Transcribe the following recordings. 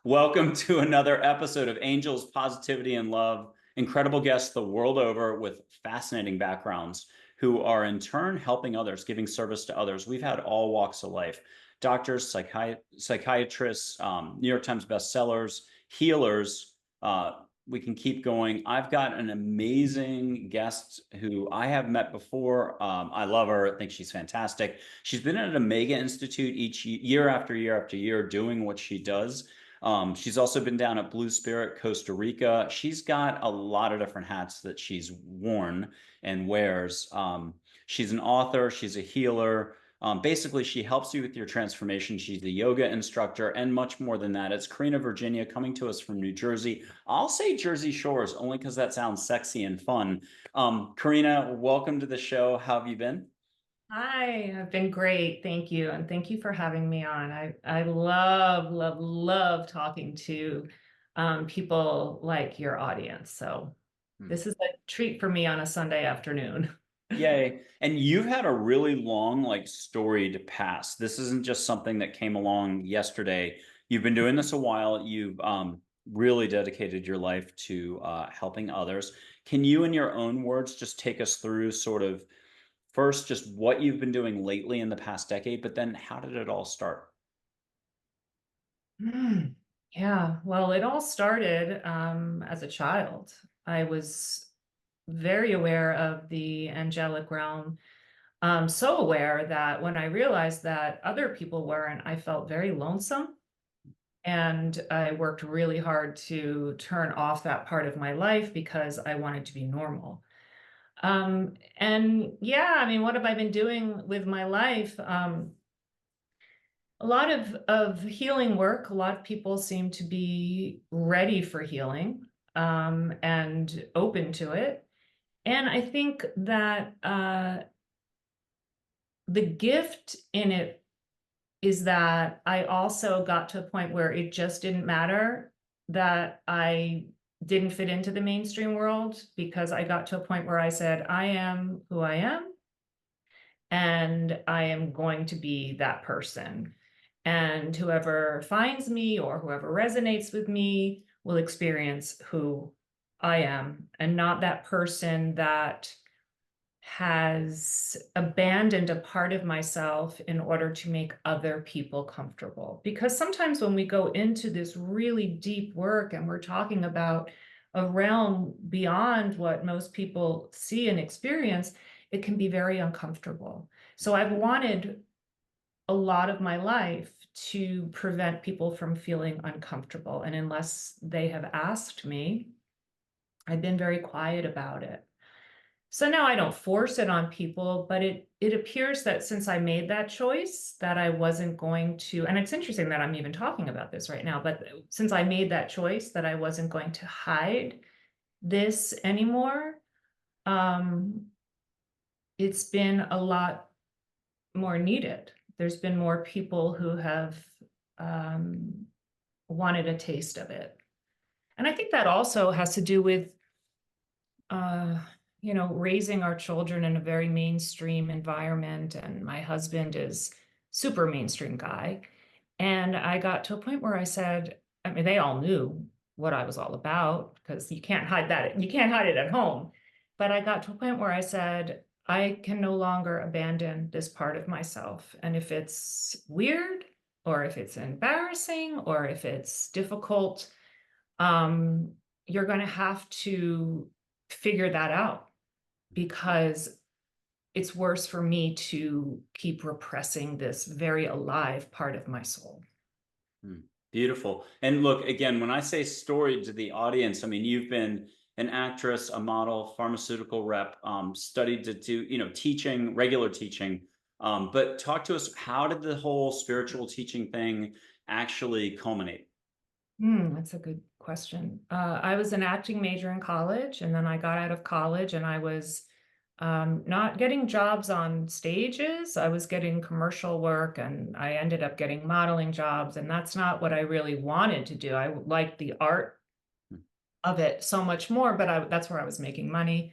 Welcome to another episode of Angels, Positivity, and Love. Incredible guests the world over with fascinating backgrounds who are in turn helping others, giving service to others. We've had all walks of life: doctors, psychiatrists, New York Times bestsellers, healers. We can keep going. I've got an amazing guest who I have met before. I love her. I think she's fantastic. She's been at Omega Institute each year after year after year doing what she does. She's also been down at Blue Spirit, Costa Rica. She's got a lot of different hats that she's worn and wears. She's an author, she's a healer. Basically, she helps you with your transformation. She's a yoga instructor and much more than that. It's Karina Virginia coming to us from New Jersey. I'll say Jersey Shores only because that sounds sexy and fun. Karina, welcome to the show. How have you been? Hi, I've been great. Thank you. And thank you for having me on. I love, love, love talking to people like your audience. So Hmm. this is a treat for me on a Sunday afternoon. Yay. And you've had a really long, storied past. This isn't just something that came along yesterday. You've been doing this a while. You've really dedicated your life to helping others. Can you, in your own words, just take us through sort of first just what you've been doing lately in the past decade, but then how did it all start? Hmm. Yeah, well, it all started as a child. I was very aware of the angelic realm, so aware that when I realized that other people weren't, I felt very lonesome. And I worked really hard to turn off that part of my life because I wanted to be normal. And yeah, I mean, what have I been doing with my life? A lot of healing work. A lot of people seem to be ready for healing, and open to it. And I think that the gift in it is that I also got to a point where it just didn't matter that I didn't fit into the mainstream world, because I got to a point where I said, I am who I am, and I am going to be that person. And whoever finds me or whoever resonates with me will experience who I am, and not that person that has abandoned a part of myself in order to make other people comfortable. Because sometimes when we go into this really deep work and we're talking about a realm beyond what most people see and experience, it can be very uncomfortable. So I've wanted a lot of my life to prevent people from feeling uncomfortable. And unless they have asked me, I've been very quiet about it. So now I don't force it on people, but it appears that since I made that choice, that I wasn't going to, and it's interesting that I'm even talking about this right now, but since I made that choice that I wasn't going to hide this anymore, um, it's been a lot more needed. There's been more people who have um, wanted a taste of it. And I think that also has to do with uh, raising our children in a very mainstream environment. And my husband is super mainstream guy. And I got to a point where I said, I mean, they all knew what I was all about because you can't hide that. You can't hide it at home. But I got to a point where I said, I can no longer abandon this part of myself. And if it's weird, or if it's embarrassing, or if it's difficult, um, you're going to have to figure that out, because it's worse for me to keep repressing this very alive part of my soul. Hmm. Beautiful. And look, again, when I say story to the audience, I mean, you've been an actress, a model, pharmaceutical rep, studied to do, teaching, regular teaching. But talk to us, how did the whole spiritual teaching thing actually culminate? That's a good question. I was an acting major in college, and then I got out of college and I was not getting jobs on stages. I was getting commercial work, and I ended up getting modeling jobs. And that's not what I really wanted to do. I liked the art of it so much more, but that's where I was making money.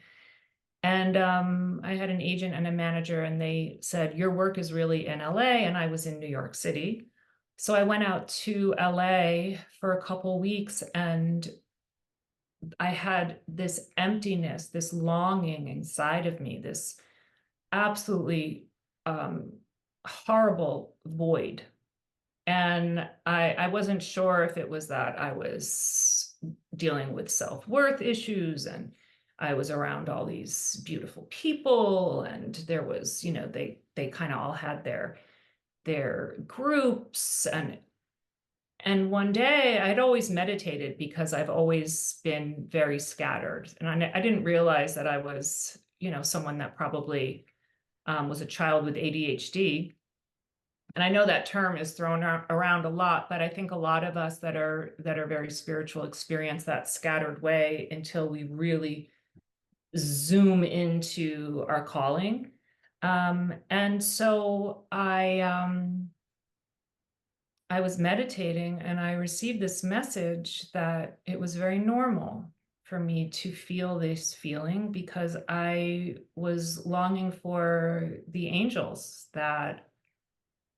And I had an agent and a manager, and they said, your work is really in LA. And I was in New York City. So I went out to LA for a couple weeks, and I had this emptiness, this longing inside of me, this absolutely horrible void. And I wasn't sure if it was that I was dealing with self-worth issues, and I was around all these beautiful people, and there was, they kind of all had their groups, and one day I'd always meditated because I've always been very scattered, and I didn't realize that I was, someone that probably was a child with ADHD. And I know that term is thrown around a lot, but I think a lot of us that are very spiritual experience that scattered way until we really zoom into our calling. And so I was meditating, and I received this message that it was very normal for me to feel this feeling, because I was longing for the angels, that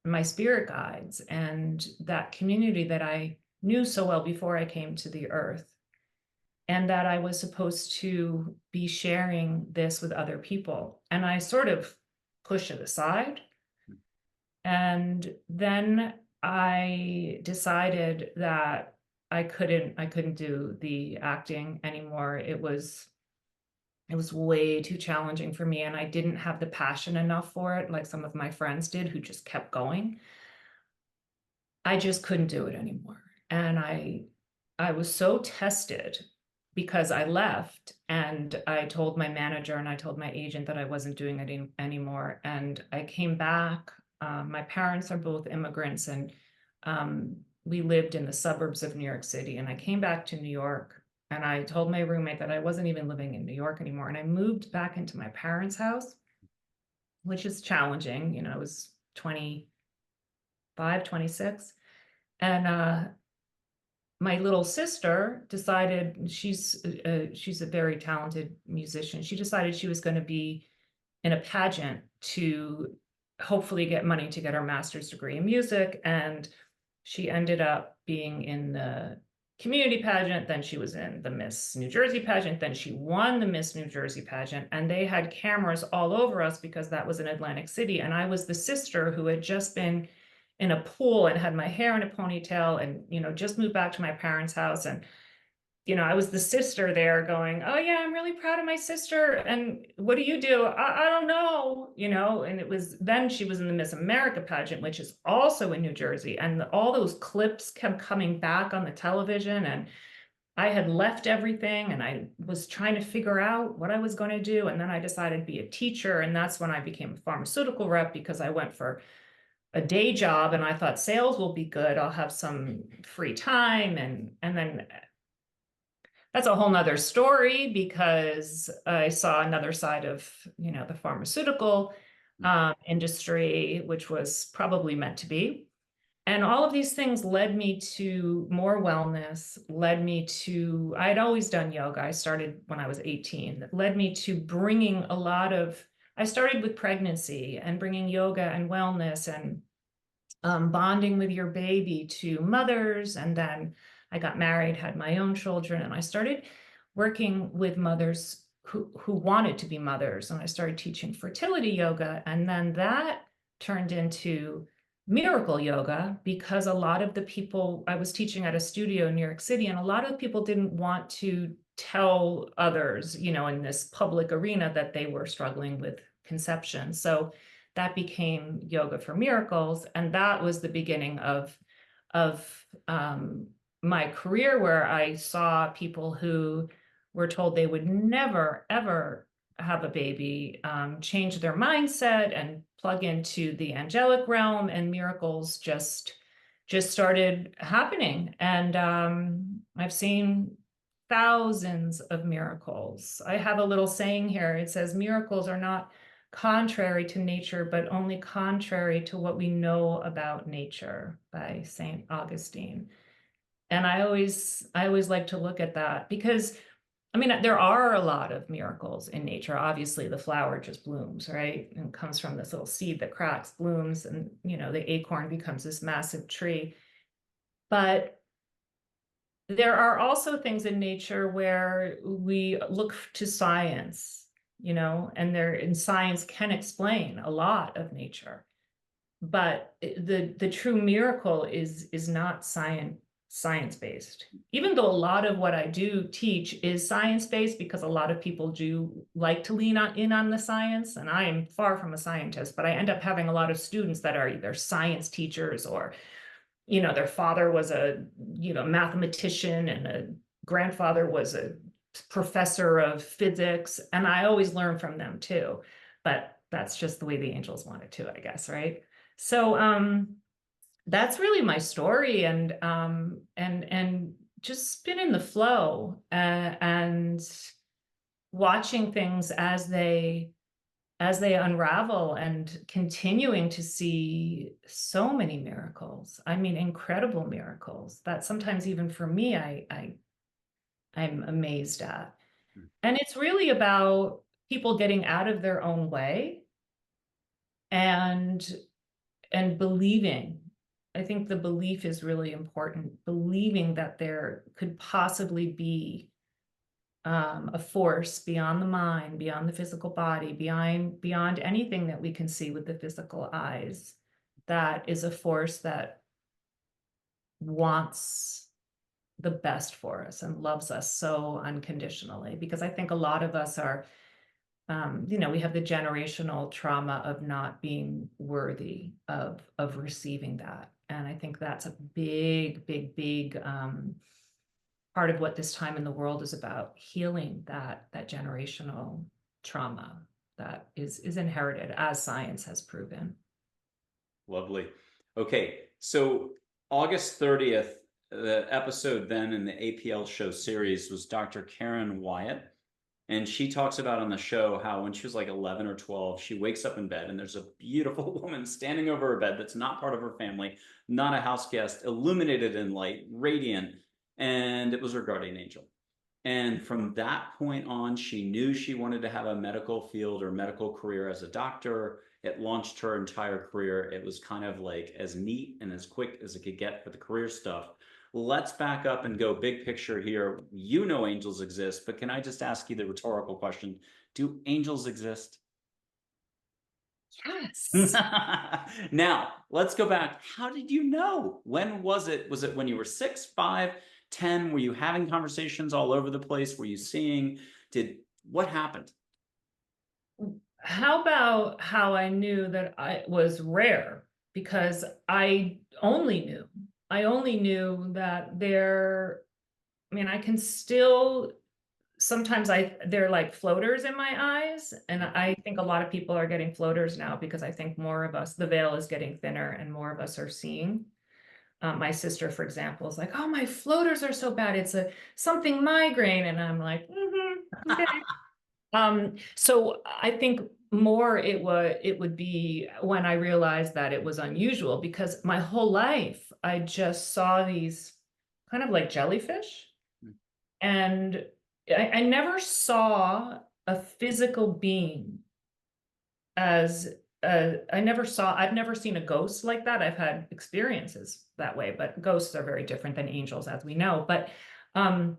my spirit guides, and that community that I knew so well before I came to the earth, and that I was supposed to be sharing this with other people. And I sort of pushed it aside. And then I decided that I couldn't do the acting anymore. It was way too challenging for me, and I didn't have the passion enough for it like some of my friends did, who just kept going. I just couldn't do it anymore. And I was so tested, because I left and I told my manager and I told my agent that I wasn't doing it anymore. And I came back. My parents are both immigrants, and we lived in the suburbs of New York City. And I came back to New York, and I told my roommate that I wasn't even living in New York anymore. And I moved back into my parents' house, which is challenging. I was 25, 26. And my little sister decided, she's a very talented musician. She decided she was going to be in a pageant to hopefully get money to get her master's degree in music. And she ended up being in the community pageant. Then she was in the Miss New Jersey pageant. Then she won the Miss New Jersey pageant. And they had cameras all over us, because that was in Atlantic City. And I was the sister who had just been in a pool and had my hair in a ponytail, and just moved back to my parents' house. And I was the sister there going, oh yeah, I'm really proud of my sister. And what do you do? I don't know, and it was, then she was in the Miss America pageant, which is also in New Jersey. And all those clips kept coming back on the television, and I had left everything, and I was trying to figure out what I was going to do. And then I decided to be a teacher. And that's when I became a pharmaceutical rep, because I went for a day job, and I thought sales will be good. I'll have some free time. And then that's a whole nother story, because I saw another side of, the pharmaceutical industry, which was probably meant to be. And all of these things led me to more wellness, I'd always done yoga. I started when I was 18. That led me to bringing I started with pregnancy and bringing yoga and wellness and bonding with your baby to mothers. And then I got married, had my own children, and I started working with mothers who wanted to be mothers. And I started teaching fertility yoga. And then that turned into miracle yoga, because a lot of the people, I was teaching at a studio in New York City, and a lot of the people didn't want to tell others, in this public arena, that they were struggling with conception. So that became Yoga for Miracles. And that was the beginning of my career, where I saw people who were told they would never, ever have a baby, change their mindset and plug into the angelic realm, and miracles just started happening. And I've seen thousands of miracles. I have a little saying here. It says, miracles are not contrary to nature, but only contrary to what we know about nature, by Saint Augustine. And I always like to look at that, because I mean, there are a lot of miracles in nature. Obviously, the flower just blooms, right? And comes from this little seed that cracks, blooms, and, you know, the acorn becomes this massive tree. But there are also things in nature where we look to science, you know, and science can explain a lot of nature. But the true miracle is not science-based. Even though a lot of what I do teach is science-based, because a lot of people do like to lean in on the science, and I am far from a scientist, but I end up having a lot of students that are either science teachers or, you know, their father was a, you know, mathematician and a grandfather was a professor of physics, and I always learn from them too. But that's just the way the angels want it too, I guess, right? So that's really my story, and just been in the flow, and watching things as they unravel, and continuing to see so many miracles. I mean, incredible miracles that sometimes even for me, I'm amazed at. And it's really about people getting out of their own way and believing. I think the belief is really important, believing that there could possibly be a force beyond the mind, beyond the physical body, beyond anything that we can see with the physical eyes, that is a force that wants the best for us and loves us so unconditionally. Because I think a lot of us are, you know, we have the generational trauma of not being worthy of receiving that. And I think that's a big part of what this time in the world is about, healing that generational trauma that is inherited, as science has proven. Lovely. Okay, so August 30th, the episode then in the APL show series was Dr. Karen Wyatt. And she talks about on the show how when she was like 11 or 12, she wakes up in bed and there's a beautiful woman standing over her bed that's not part of her family, not a house guest, illuminated in light, radiant, and it was her guardian angel. And from that point on, she knew she wanted to have a medical field or medical career as a doctor. It launched her entire career. It was kind of like as neat and as quick as it could get for the career stuff. Let's back up and go big picture here. You know angels exist, but can I just ask you the rhetorical question? Do angels exist? Yes. Now, let's go back. How did you know? When was it? Was it when you were 6, 5, 10? Were you having conversations all over the place? Were you seeing? What happened? How about how I knew that I was rare? Because I only knew that there, I mean, I can still, sometimes they're like floaters in my eyes. And I think a lot of people are getting floaters now, because I think more of us, the veil is getting thinner and more of us are seeing. My sister, for example, is like, oh, my floaters are so bad. It's something migraine. And I'm like, okay. So I think more it would be when I realized that it was unusual, because my whole life I just saw these kind of like jellyfish, and I never saw a physical being as I've never seen a ghost like that. I've had experiences that way, but ghosts are very different than angels, as we know. But I've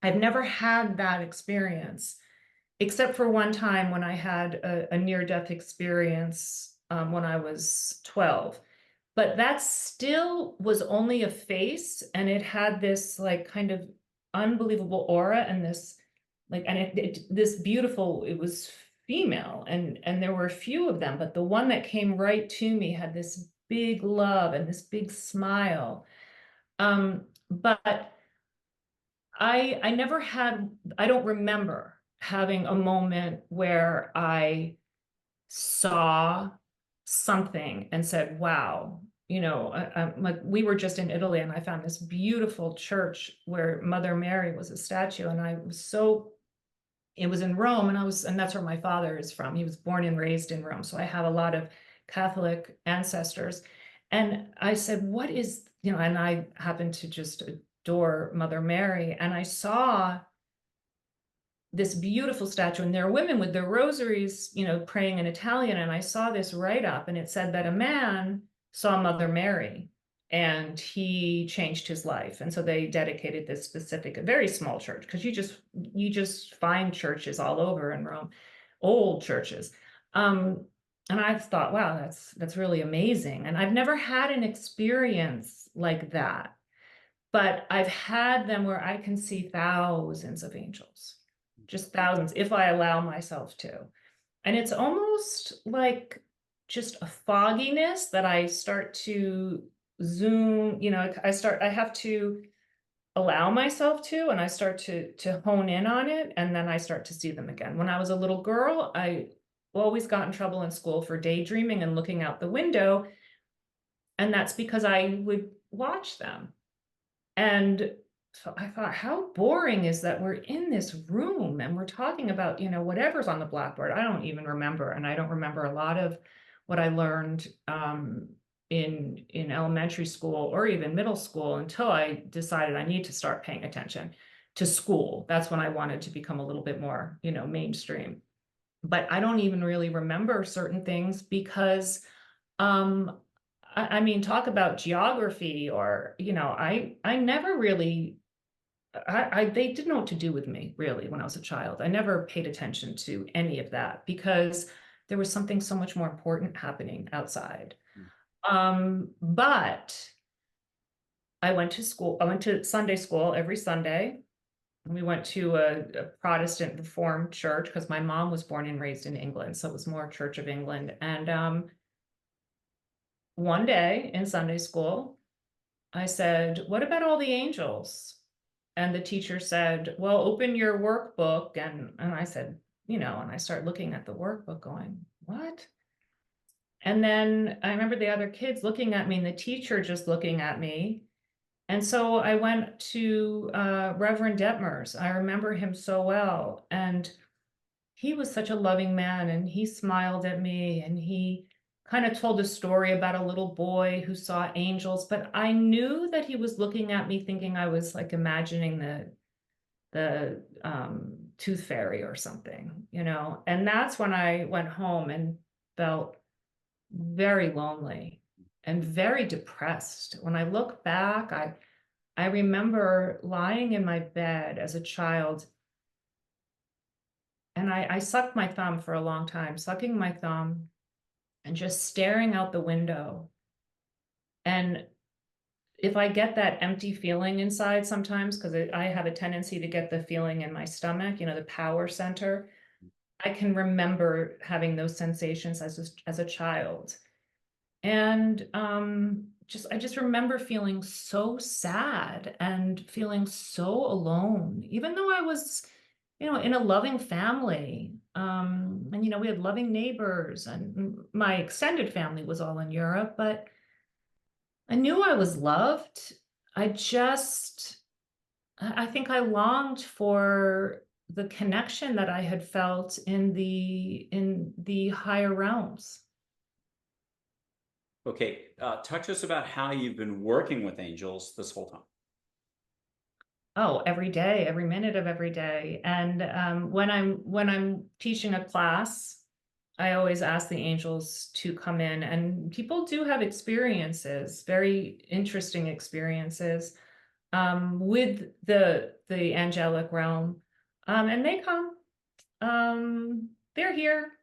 never had that experience, except for one time when I had a near-death experience when I was 12. But that still was only a face, and it had this like kind of unbelievable aura, and this like, and this beautiful, it was female, and there were a few of them, but the one that came right to me had this big love and this big smile. But I never had, I don't remember having a moment where I saw something and said, wow, you know, like we were just in Italy, and I found this beautiful church where Mother Mary was a statue. And I was so, it was in Rome, and that's where my father is from. He was born and raised in Rome. So I have a lot of Catholic ancestors. And I said, what is, you know, and I happened to just adore Mother Mary. And I saw this beautiful statue, and there are women with their rosaries, you know, praying in Italian. And I saw this write-up, and it said that a man saw Mother Mary and he changed his life. And so they dedicated this specific, a very small church, because you just find churches all over in Rome, old churches. And I thought, wow, that's really amazing. And I've never had an experience like that, but I've had them where I can see thousands of angels, just thousands, if I allow myself to. And it's almost like just a fogginess that I start to zoom, you know, I have to allow myself to, and I start to hone in on it, and then I start to see them again. When I was a little girl, I always got in trouble in school for daydreaming and looking out the window, and that's because I would watch them. And so I thought, how boring is that we're in this room and we're talking about, you know, whatever's on the blackboard. I don't even remember, and I don't remember a lot of what I learned in elementary school or even middle school until I decided I need to start paying attention to school. That's when I wanted to become a little bit more, you know, mainstream. But I don't even really remember certain things because I mean, talk about geography, or, you know, I never really, they didn't know what to do with me really when I was a child. I never paid attention to any of that because there was something so much more important happening outside. But I went to school, I went to Sunday school every Sunday. We went to a Protestant Reformed church because my mom was born and raised in England, so it was more Church of England. And one day in Sunday school, I said, "What about all the angels?" And the teacher said, "Well, open your workbook." And I said, you know, and I start looking at the workbook going, what? And then I remember the other kids looking at me and the teacher just looking at me. And so I went to Reverend Detmers. I remember him so well. And he was such a loving man, and he smiled at me, and he kind of told a story about a little boy who saw angels, but I knew that he was looking at me thinking I was like imagining the tooth fairy or something, you know. And that's when I went home and felt very lonely and very depressed. When I look back, I remember lying in my bed as a child, and I sucked my thumb for a long time, sucking my thumb and just staring out the window. And if I get that empty feeling inside sometimes, because I have a tendency to get the feeling in my stomach, you know, the power center, I can remember having those sensations as a child. And I just remember feeling so sad and feeling so alone, even though I was, you know, in a loving family. And, you know, we had loving neighbors, and my extended family was all in Europe, but I knew I was loved. I think I longed for the connection that I had felt in the higher realms. Okay, talk to us about how you've been working with angels this whole time. Oh, every day, every minute of every day. And when I'm teaching a class, I always ask the angels to come in, and people do have experiences, very interesting experiences with the angelic realm. And they come. They're here.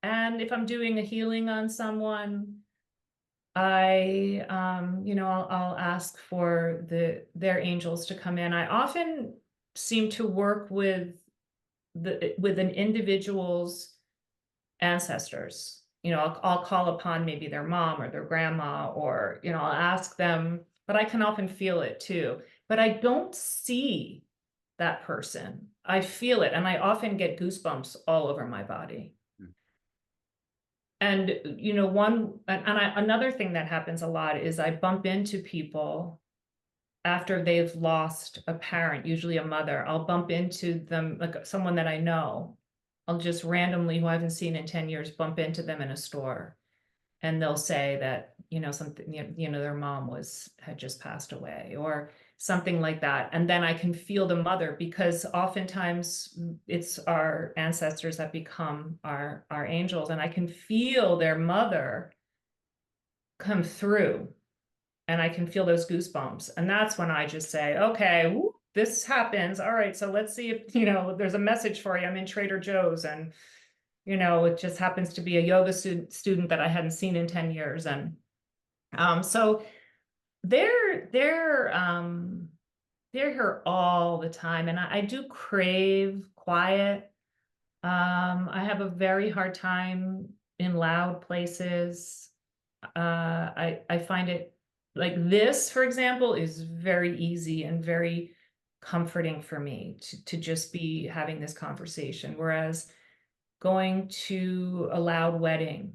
And if I'm doing a healing on someone, you know, I'll ask for their angels to come in. I often seem to work with an individual's ancestors. You know, I'll call upon maybe their mom or their grandma, or, you know, I'll ask them, but I can often feel it too. But I don't see that person. I feel it, and I often get goosebumps all over my body. And, you know, another thing that happens a lot is I bump into people after they've lost a parent, usually a mother. I'll bump into them, like someone that I know. I'll just randomly, who I haven't seen in 10 years, bump into them in a store. And they'll say that, you know, something, you know, their mom had just passed away, or something like that. And then I can feel the mother, because oftentimes it's our ancestors that become our angels, and I can feel their mother come through, and I can feel those goosebumps. And that's when I just say, okay, whoop, this happens. All right, so let's see if, there's a message for you. I'm in Trader Joe's, and, it just happens to be a yoga student that I hadn't seen in 10 years. And so they're here all the time. And I do crave quiet. I have a very hard time in loud places. I find it, like this, for example, is very easy and very comforting for me to just be having this conversation. Whereas going to a loud wedding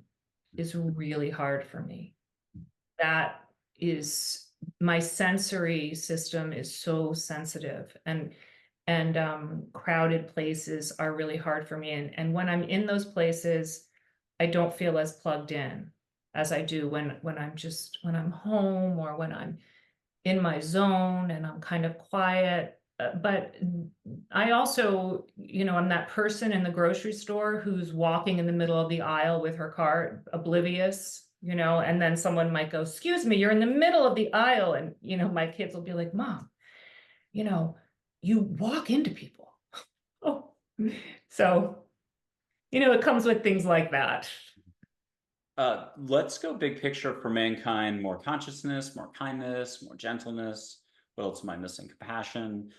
is really hard for me. That is, my sensory system is so sensitive, and crowded places are really hard for me. And when I'm in those places, I don't feel as plugged in as I do when I'm home, or when I'm in my zone and I'm kind of quiet. But I also, I'm that person in the grocery store who's walking in the middle of the aisle with her cart, oblivious, and then someone might go, "Excuse me, you're in the middle of the aisle." And, my kids will be like, "Mom, you walk into people." Oh, so, it comes with things like that. Let's go big picture for mankind: more consciousness, more kindness, more gentleness. What else am I missing? Compassion.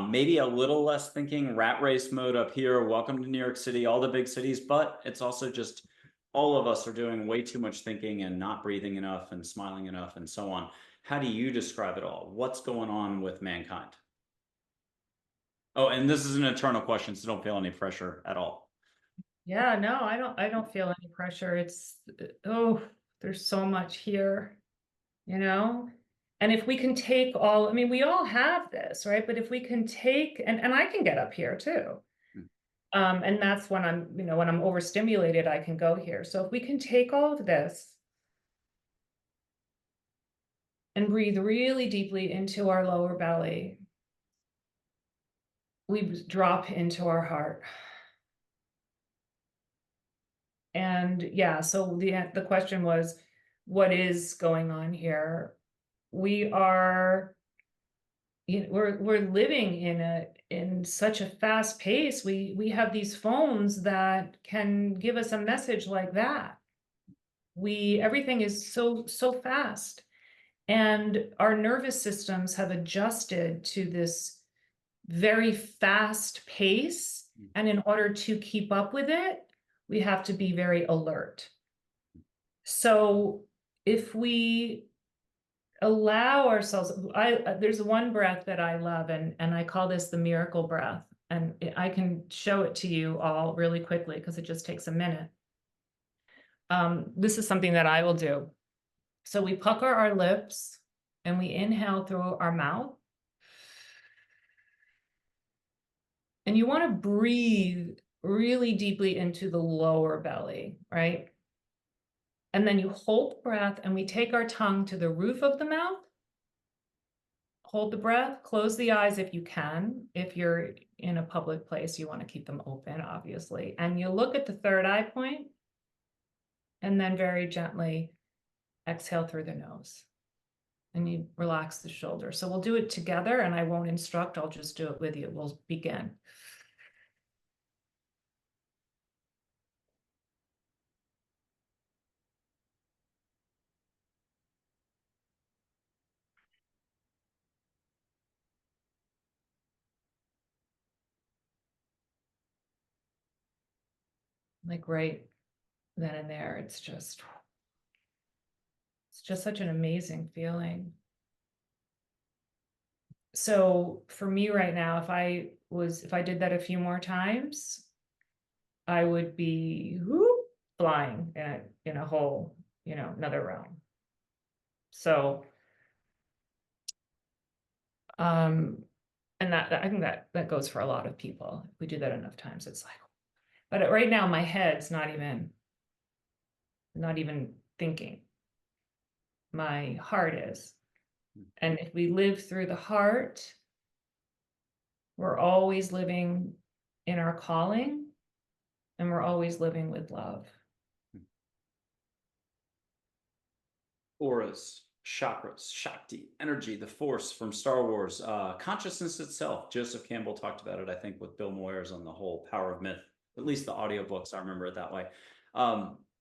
Maybe a little less thinking, rat race mode up here. Welcome to New York City, all the big cities, but it's also just all of us are doing way too much thinking and not breathing enough and smiling enough and so on. How do you describe it all? What's going on with mankind? Oh, and this is an eternal question, so don't feel any pressure at all. Yeah, no, I don't feel any pressure. It's, oh, there's so much here, And if we can take all, I mean, we all have this, right? But if we can take, and I can get up here too. And that's when when I'm overstimulated, I can go here. So if we can take all of this and breathe really deeply into our lower belly, we drop into our heart. And yeah, so the question was, what is going on here? We are, we're living in such a fast pace. We have these phones that can give us a message like that. Everything is so fast, and our nervous systems have adjusted to this very fast pace. And in order to keep up with it, we have to be very alert. So if we allow ourselves, there's one breath that I love, and I call this the miracle breath. And I can show it to you all really quickly because it just takes a minute. This is something that I will do. So we pucker our lips and we inhale through our mouth. And you want to breathe really deeply into the lower belly, right? And then you hold breath, and we take our tongue to the roof of the mouth. Hold the breath, close the eyes if you can. If you're in a public place, you want to keep them open, obviously. And you look at the third eye point, and then very gently exhale through the nose. And you relax the shoulder. So we'll do it together, and I won't instruct, I'll just do it with you. We'll begin. Like right then and there, it's just such an amazing feeling. So for me right now, if I did that a few more times, I would be flying in a whole, another realm. So, and that I think that goes for a lot of people. If we do that enough times, it's like, but right now my head's not even thinking. My heart is. And if we live through the heart, we're always living in our calling, and we're always living with love. Auras, chakras, Shakti, energy, the force from Star Wars, consciousness itself. Joseph Campbell talked about it, I think, with Bill Moyers on the whole Power of Myth, at least the audiobooks. I remember it that way.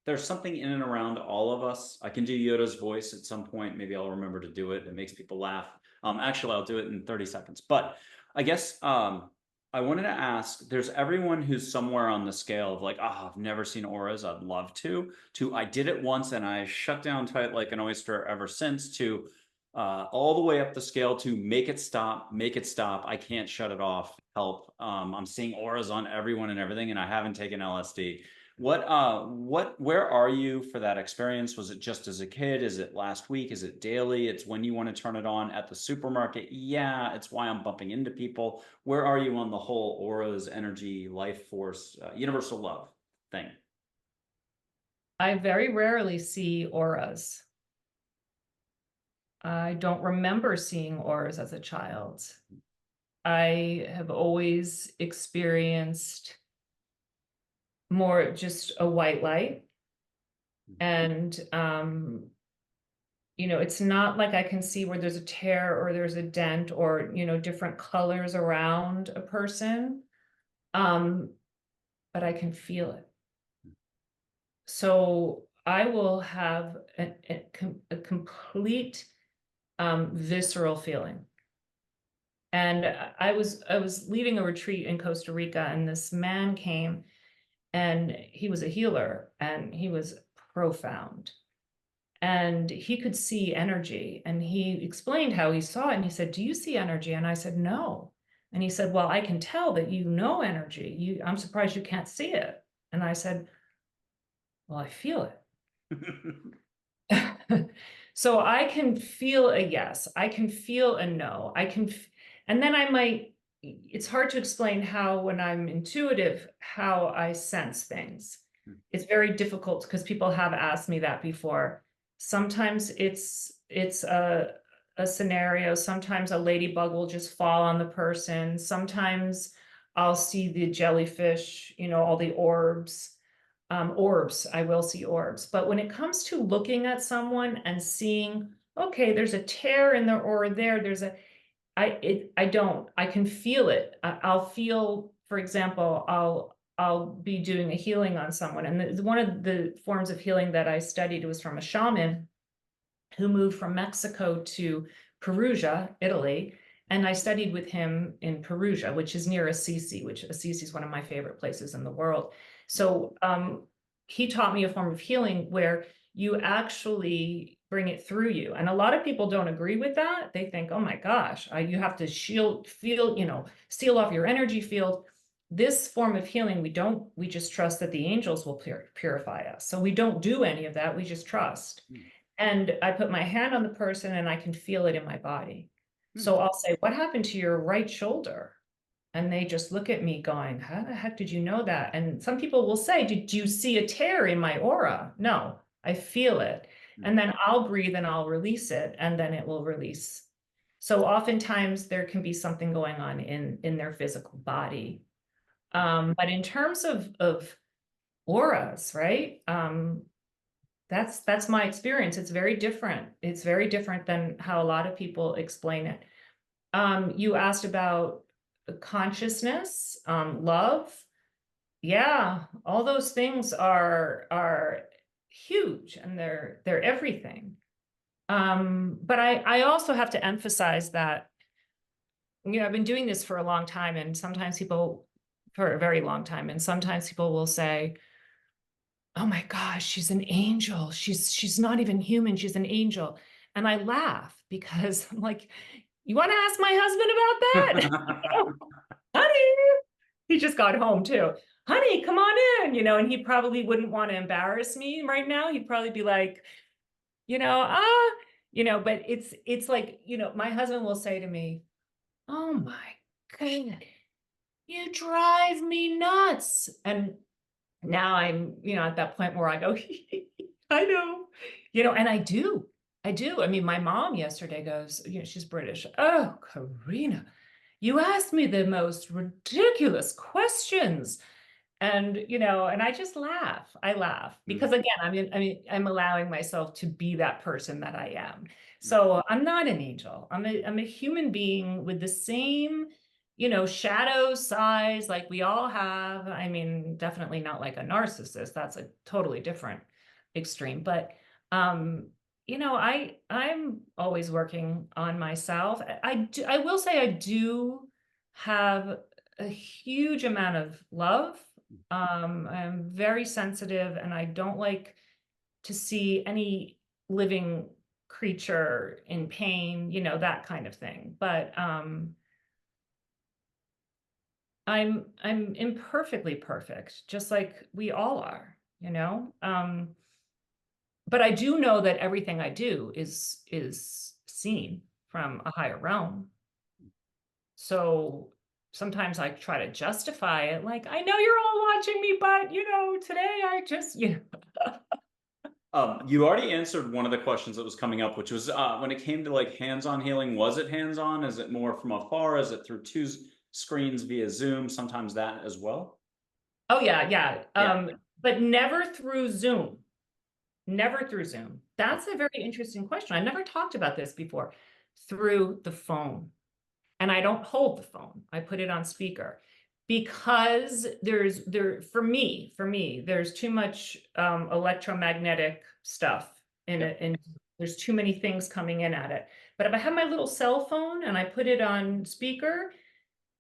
There's something in and around all of us. I can do Yoda's voice at some point. Maybe I'll remember to do it. It makes people laugh. Actually, I'll do it in 30 seconds. But I guess I wanted to ask, there's everyone who's somewhere on the scale of like, oh, I've never seen auras, I'd love to I did it once and I shut down tight like an oyster ever since, to all the way up the scale to make it stop, I can't shut it off, help. I'm seeing auras on everyone and everything, and I haven't taken LSD. Where are you for that experience? Was it just as a kid? Is it last week? Is it daily? It's when you want to turn it on at the supermarket. Yeah, it's why I'm bumping into people. Where are you on the whole auras, energy, life force, universal love thing? I very rarely see auras. I don't remember seeing auras as a child. I have always experienced more just a white light. And, you know, it's not like I can see where there's a tear or there's a dent or, you know, different colors around a person. But I can feel it. So I will have a complete visceral feeling. And I was leading a retreat in Costa Rica, and this man came, and he was a healer, and he was profound. And he could see energy, and he explained how he saw it. And he said, "Do you see energy?" And I said, "No." And he said, "Well, I can tell that you know energy. I'm surprised you can't see it." And I said, "Well, I feel it." So I can feel a yes, I can feel a no, and then I might, it's hard to explain how, when I'm intuitive, how I sense things. It's very difficult because people have asked me that before. Sometimes it's a scenario, sometimes a ladybug will just fall on the person, sometimes I'll see the jellyfish, you know, all the orbs. Orbs, I will see orbs. But when it comes to looking at someone and seeing, okay, there's a tear in there or there's a, I can feel it. I'll feel, for example, I'll be doing a healing on someone. And one of the forms of healing that I studied was from a shaman who moved from Mexico to Perugia, Italy. And I studied with him in Perugia, which is near Assisi, which Assisi is one of my favorite places in the world. So he taught me a form of healing where you actually bring it through you. And a lot of people don't agree with that. They think, oh my gosh, you have to seal off your energy field. This form of healing, we just trust that the angels will purify us. So we don't do any of that. We just trust. And I put my hand on the person and I can feel it in my body. So I'll say, "What happened to your right shoulder?" And they just look at me going, "How the heck did you know that?" And some people will say, "Did you see a tear in my aura?" No, I feel it. And then I'll breathe and I'll release it, and then it will release. So oftentimes there can be something going on in their physical body. But in terms of auras, right? That's my experience. It's very different. It's very different than how a lot of people explain it. You asked about consciousness, love. Yeah, all those things are huge, and they're everything. But I also have to emphasize that, you know, I've been doing this for a long time, and sometimes people, for a very long time, and sometimes people will say, "Oh my gosh, she's an angel. She's not even human. She's an angel." And I laugh because I'm like, "You want to ask my husband about that?" "Honey," he just got home too. "Honey, come on in," you know, and he probably wouldn't want to embarrass me right now. He'd probably be like, you know, but it's like, you know, my husband will say to me, "Oh my God, you drive me nuts." And now I'm, you know, at that point where I go, "I know," you know, and I do. I do. I mean, my mom yesterday goes, you know, she's British. Oh, Karina, you asked me the most ridiculous questions. And, you know, and I just laugh. I laugh because again, I'm allowing myself to be that person that I am. So I'm not an angel. I'm a human being with the same, you know, shadow size like we all have. I mean, definitely not like a narcissist. That's a totally different extreme. But you know, I'm always working on myself. I will say I do have a huge amount of love. I'm very sensitive and I don't like to see any living creature in pain, you know, that kind of thing. But I'm imperfectly perfect, just like we all are, you know. But I do know that everything I do is seen from a higher realm. So sometimes I try to justify it, like, I know you're all watching me, but you know, today I just, you know. You already answered one of the questions that was coming up, which was when it came to like hands-on healing, was it hands-on? Is it more from afar? Is it through two screens via Zoom? Sometimes that as well. Oh yeah, yeah. Yeah. But never through Zoom. Never through Zoom. That's a very interesting question. I've never talked about this before. Through the phone. And I don't hold the phone. I put it on speaker because for me, there's too much electromagnetic stuff in Yeah. it, and there's too many things coming in at it. But if I have my little cell phone and I put it on speaker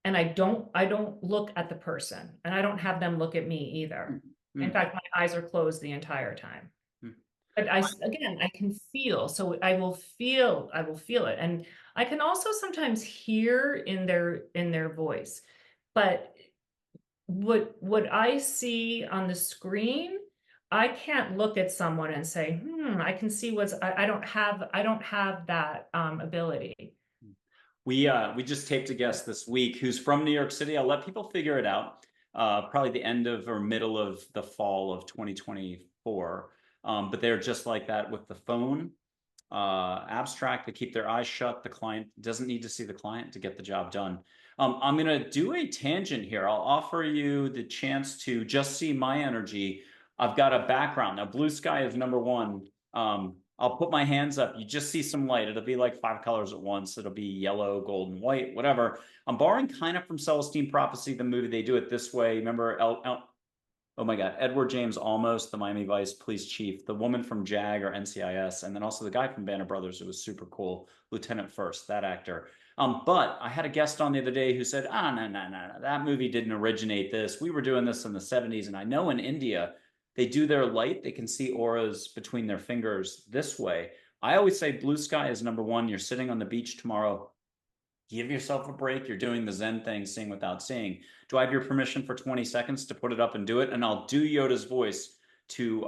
and I don't look at the person and I don't have them look at me either. In Mm. fact, my eyes are closed the entire time. Mm. But again, I can feel, so I will feel it. And I can also sometimes hear in their voice. But what I see on the screen, I can't look at someone and say, I can see I don't have that ability. We just taped a guest this week who's from New York City. I'll let people figure it out. Probably the end of or middle of the fall of 2024. But they're just like that with the phone. Abstract, they keep their eyes shut. The client doesn't need to see the client to get the job done. I'm going to do a tangent here. I'll offer you the chance to just see my energy. I've got a background. Now, blue sky is number one. I'll put my hands up. You just see some light. It'll be like 5 colors at once. It'll be yellow, gold, and white, whatever. I'm borrowing kind of from Celestine Prophecy, the movie. They do it this way. Remember oh my God, Edward James Olmos, the Miami Vice Police Chief, the woman from JAG or NCIS, and then also the guy from Banner Brothers who was super cool, Lieutenant First, that actor. But I had a guest on the other day who said, no, that movie didn't originate this. We were doing this in the 70s. And I know in India, they do their light. They can see auras between their fingers this way. I always say blue sky is number one. You're sitting on the beach tomorrow. Give yourself a break. You're doing the Zen thing, seeing without seeing. Do I have your permission for 20 seconds to put it up and do it? And I'll do Yoda's voice to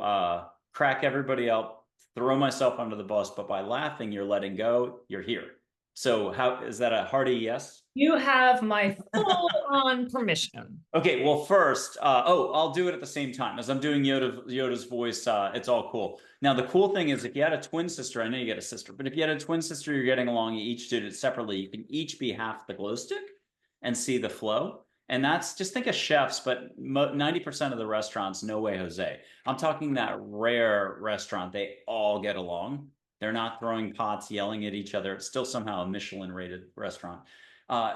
crack everybody up, throw myself under the bus. But by laughing, you're letting go. You're here. So how is that a hearty yes? You have my full on permission. Okay, well, first, I'll do it at the same time as I'm doing Yoda's voice. It's all cool. Now, the cool thing is, if you had a twin sister, I know you get a sister, but if you had a twin sister, you're getting along. You each did it separately. You can each be half the glow stick and see the flow. And that's just think of chefs, but 90% of the restaurants, no way, Jose. I'm talking that rare restaurant. They all get along. They're not throwing pots, yelling at each other. It's still somehow a Michelin-rated restaurant.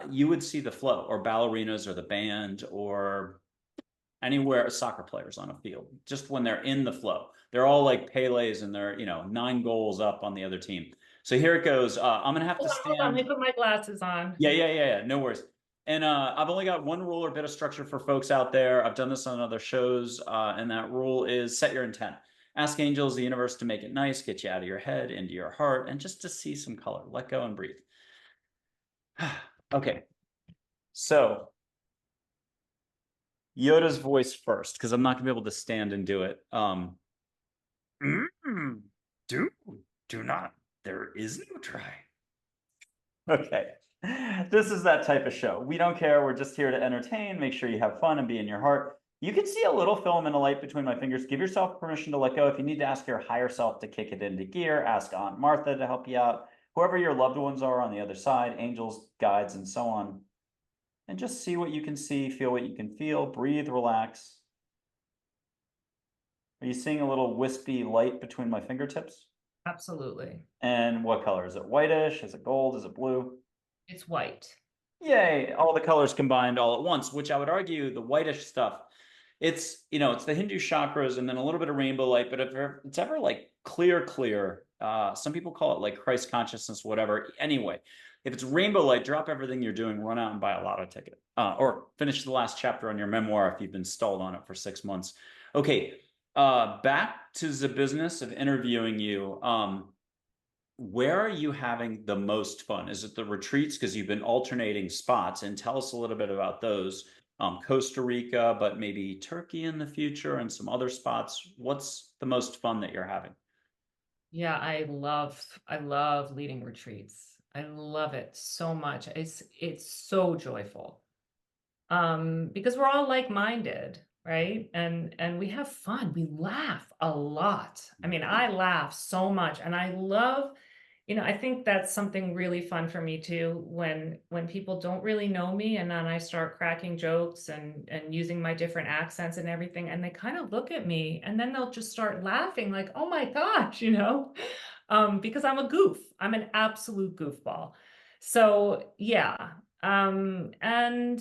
You would see the flow, or ballerinas, or the band, or anywhere soccer players on a field. Just when they're in the flow, they're all like Pele's, and they're 9 goals up on the other team. So here it goes. I'm gonna have to Hold on, let stand. me put my glasses on. Yeah. No worries. And I've only got one rule or bit of structure for folks out there. I've done this on other shows, and that rule is set your intent. Ask angels, the universe, to make it nice, get you out of your head, into your heart, and just to see some color. Let go and breathe. Okay. So Yoda's voice first, because I'm not gonna be able to stand and do it. Do not. There is no try. Okay. This is that type of show. We don't care. We're just here to entertain, make sure you have fun and be in your heart. You can see a little filament of light between my fingers. Give yourself permission to let go. If you need to ask your higher self to kick it into gear, ask Aunt Martha to help you out. Whoever your loved ones are on the other side, angels, guides, and so on. And just see what you can see, feel what you can feel, breathe, relax. Are you seeing a little wispy light between my fingertips? Absolutely. And what color? Is it whitish? Is it gold? Is it blue? It's white. Yay, all the colors combined all at once, which I would argue the whitish stuff, it's, it's the Hindu chakras and then a little bit of rainbow light, but if it's ever like clear, some people call it like Christ consciousness, whatever. Anyway, if it's rainbow light, drop everything you're doing, run out and buy a lotto ticket, or finish the last chapter on your memoir if you've been stalled on it for 6 months. Okay, back to the business of interviewing you. Where are you having the most fun? Is it the retreats? Because you've been alternating spots, and tell us a little bit about those. Costa Rica, but maybe Turkey in the future and some other spots. What's the most fun that you're having? Yeah, I love leading retreats. I love it so much. It's so joyful. Because we're all like-minded, right? And we have fun. We laugh a lot. I mean, I laugh so much, and I love, I think that's something really fun for me too, when people don't really know me and then I start cracking jokes and using my different accents and everything, and they kind of look at me and then they'll just start laughing like, oh my gosh, because I'm a goof. I'm an absolute goofball. So yeah. And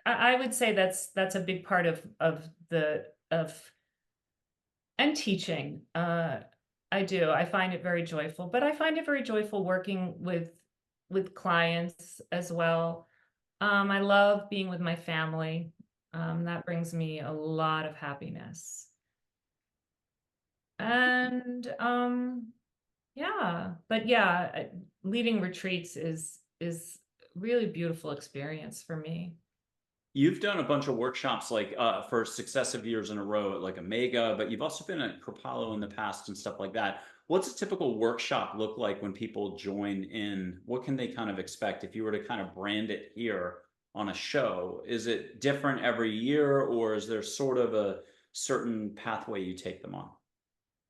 I would say that's a big part of and teaching. I do. I find it very joyful, but I find it very joyful working with clients as well. I love being with my family. That brings me a lot of happiness. And yeah, but yeah, leading retreats is really beautiful experience for me. You've done a bunch of workshops like for successive years in a row at like Omega, but you've also been at Kripalu in the past and stuff like that. What's a typical workshop look like when people join in? What can they kind of expect if you were to kind of brand it here on a show? Is it different every year, or is there sort of a certain pathway you take them on?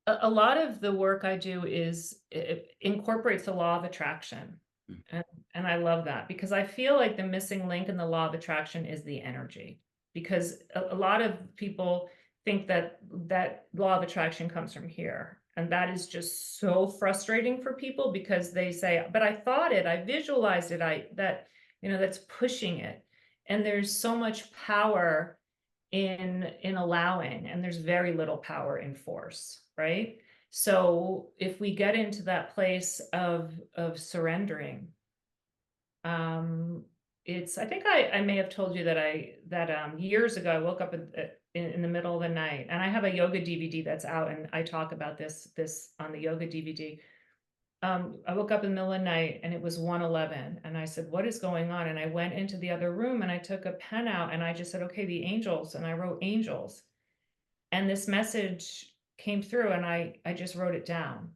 A lot of the work I do is it incorporates the law of attraction. Mm. And I love that because I feel like the missing link in the law of attraction is the energy. Because a lot of people think that law of attraction comes from here. And that is just so frustrating for people because they say, but I thought it, I visualized it, that's pushing it. And there's so much power in allowing, and there's very little power in force, right? So if we get into that place of surrendering, I think I may have told you that years ago I woke up in the middle of the night, and I have a yoga DVD that's out, and I talk about this on the yoga DVD. I woke up in the middle of the night and it was 1:11, and I said, what is going on? And I went into the other room and I took a pen out and I just said, okay, the angels, and I wrote angels, and this message came through, and I just wrote it down.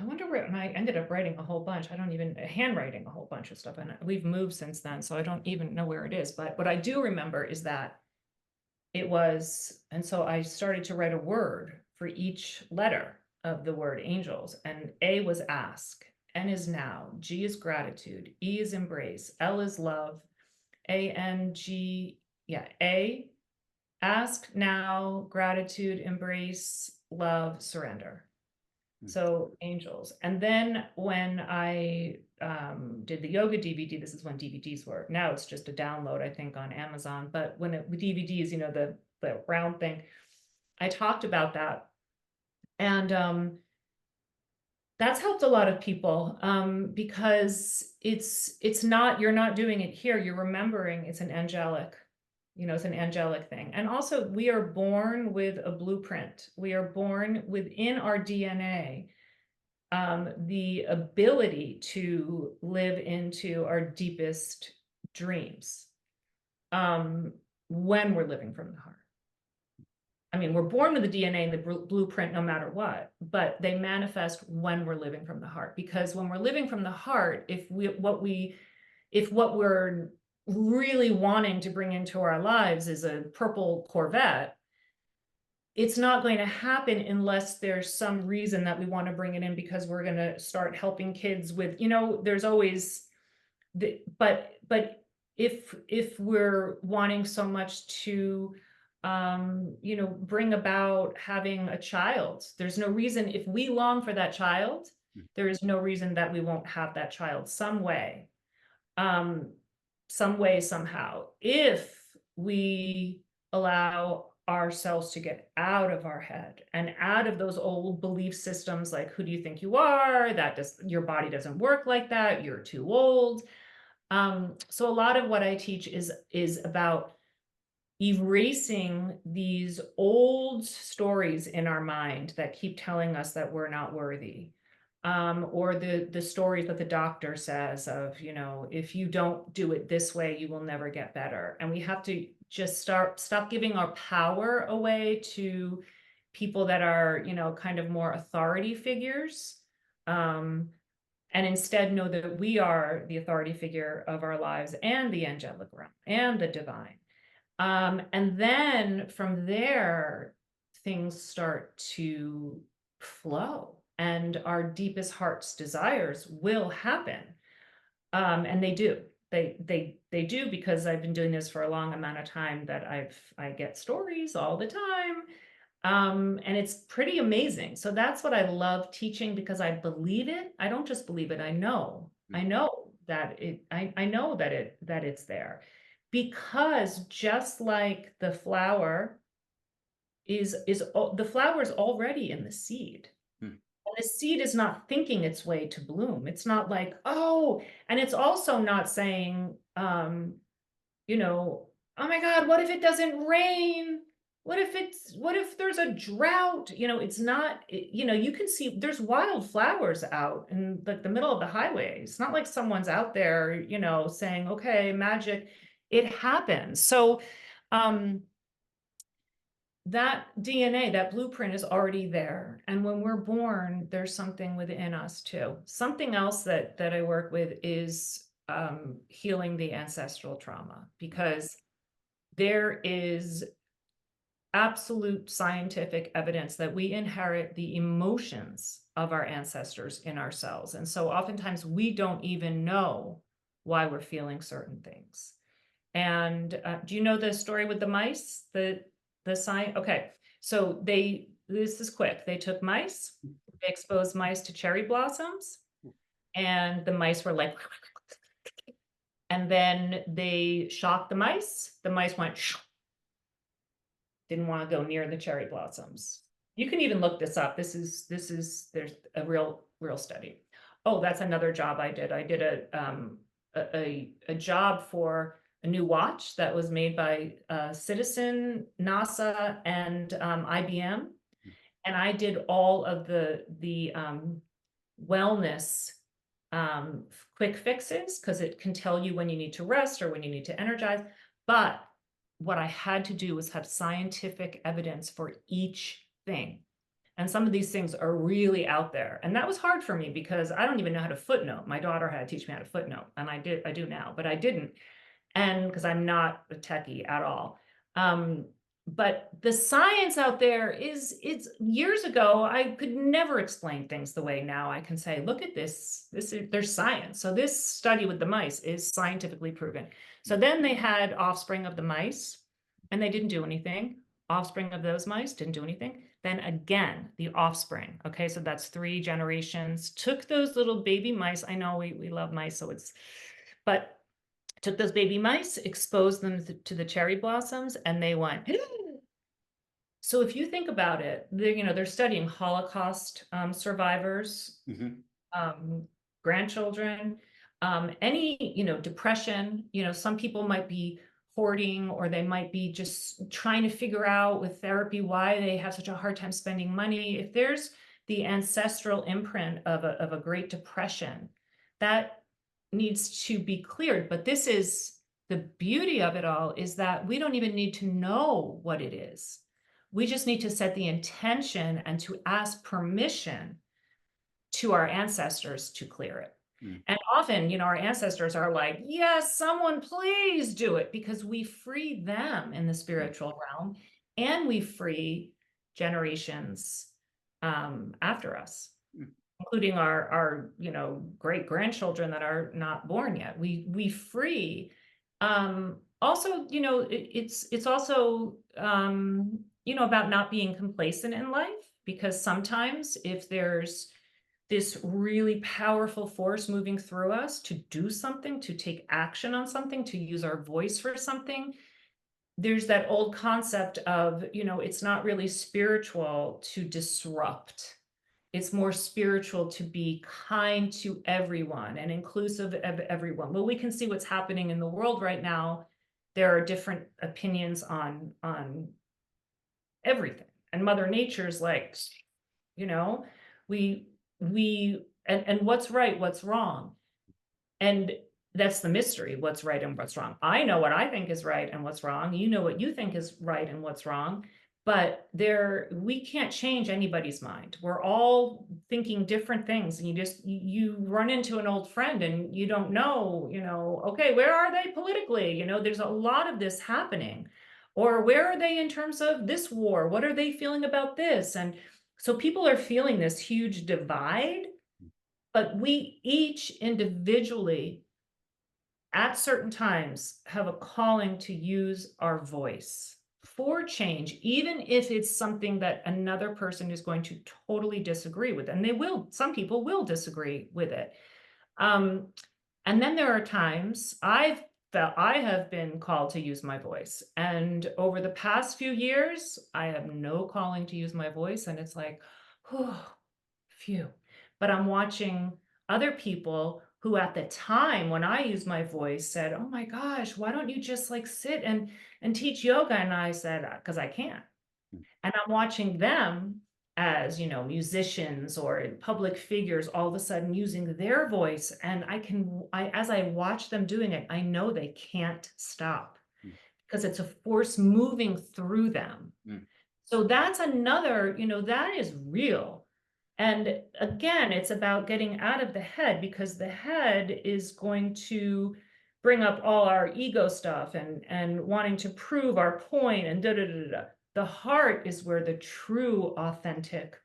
I wonder where, and I ended up writing a whole bunch. I don't even, handwriting a whole bunch of stuff, and we've moved since then, so I don't even know where it is. But what I do remember is that it was, and so I started to write a word for each letter of the word angels, and A was ask, N is now, G is gratitude, E is embrace, L is love, A, ask, now, gratitude, embrace, love, surrender. So angels. And then when I did the yoga DVD, this is when DVDs were. Now it's just a download, I think, on Amazon. But when with DVDs, the round thing, I talked about that. And that's helped a lot of people because it's not, you're not doing it here. You're remembering it's an angelic. It's an angelic thing. And also we are born with a blueprint. We are born within our DNA, the ability to live into our deepest dreams, when we're living from the heart. I mean, we're born with the DNA and the blueprint no matter what, but they manifest when we're living from the heart. Because when we're living from the heart, if what we're really wanting to bring into our lives is a purple Corvette, it's not going to happen unless there's some reason that we want to bring it in, because we're going to start helping kids with, there's always but if we're wanting so much to bring about having a child, there's no reason, if we long for that child, there is no reason that we won't have that child some way, somehow, if we allow ourselves to get out of our head and out of those old belief systems, like, who do you think you are? Your body doesn't work like that. You're too old. So a lot of what I teach is about erasing these old stories in our mind that keep telling us that we're not worthy. Or the stories that the doctor says of, if you don't do it this way, you will never get better. And we have to just stop giving our power away to people that are, kind of more authority figures. And instead know that we are the authority figure of our lives and the angelic realm and the divine. And then from there, things start to flow and our deepest heart's desires will happen. And they do. They do, because I've been doing this for a long amount of time, that I get stories all the time. And it's pretty amazing. So that's what I love teaching, because I believe it. I don't just believe it. I know that I know that it's there, because just like the flower the flower is already in the seed. And the seed is not thinking its way to bloom. It's not like, oh, and it's also not saying, oh my God, what if it doesn't rain? What if there's a drought? It's not, you can see there's wildflowers out in the middle of the highway. It's not like someone's out there, saying, okay, magic, it happens. So, that DNA, that blueprint is already there. And when we're born, there's something within us too. Something else that I work with is healing the ancestral trauma, because there is absolute scientific evidence that we inherit the emotions of our ancestors in ourselves. And so oftentimes we don't even know why we're feeling certain things. And do you know the story with the mice? The sign? Okay. So this is quick. They took mice, they exposed mice to cherry blossoms, and the mice were like, and then they shocked the mice. The mice went, didn't want to go near the cherry blossoms. You can even look this up. There's a real study. Oh, that's another job I did. I did a job for a new watch that was made by Citizen, NASA, and IBM. And I did all of the wellness quick fixes, because it can tell you when you need to rest or when you need to energize. But what I had to do was have scientific evidence for each thing. And some of these things are really out there. And that was hard for me, because I don't even know how to footnote. My daughter had to teach me how to footnote, and I do now, but I didn't. And because I'm not a techie at all. But the science out there it's years ago, I could never explain things the way now I can say, look at this, there's science. So this study with the mice is scientifically proven. So then they had offspring of the mice and they didn't do anything. Offspring of those mice didn't do anything. Then again, the offspring. Okay, so that's 3 generations. Took those little baby mice. I know we love mice, so but took those baby mice, exposed them to the cherry blossoms, and they went. So if you think about it, they're studying Holocaust survivors, grandchildren, any, depression. Some people might be hoarding, or they might be just trying to figure out with therapy why they have such a hard time spending money. If there's the ancestral imprint of a Great Depression, that needs to be cleared. But this is the beauty of it all, is that we don't even need to know what it is. We just need to set the intention and to ask permission to our ancestors to clear it. Mm. And often, you know, our ancestors are like, yes, someone please do it, because we free them in the spiritual realm, and we free generations after us, Mm. including our you know, great grandchildren that are not born yet. We free. Also, you know, it's also you know, about not being complacent in life, because sometimes if there's this really powerful force moving through us to do something, to take action on something, to use our voice for something, there's that old concept of, you know, it's not really spiritual to disrupt. It's more spiritual to be kind to everyone and inclusive of everyone. Well, we can see what's happening in the world right now. There are different opinions on everything. And Mother Nature's like, you know, we and what's right, what's wrong. And that's the mystery, what's right and what's wrong. I know what I think is right and what's wrong. You know what you think is right and what's wrong. But we can't change anybody's mind. We're all thinking different things. And you run into an old friend and you don't know, you know, okay, where are they politically? You know, there's a lot of this happening. Or where are they in terms of this war? What are they feeling about this? And so people are feeling this huge divide, but we each individually at certain times have a calling to use our voice for change, even if it's something that another person is going to totally disagree with. And they will, some people will disagree with it. Um, and then there are times I've felt I have been called to use my voice. And over the past few years, I have no calling to use my voice. And it's like, oh, phew. But I'm watching other people who at the time when I used my voice said, oh my gosh, why don't you just like sit and teach yoga? And I said, because I can't. And I'm watching them as, you know, musicians or public figures all of a sudden using their voice. And as I watch them doing it, I know they can't stop Mm. because it's a force moving through them. Mm. So that's another, you know, that is real. And again, it's about getting out of the head, because the head is going to bring up all our ego stuff and wanting to prove our point and da da da da. The heart is where the true, authentic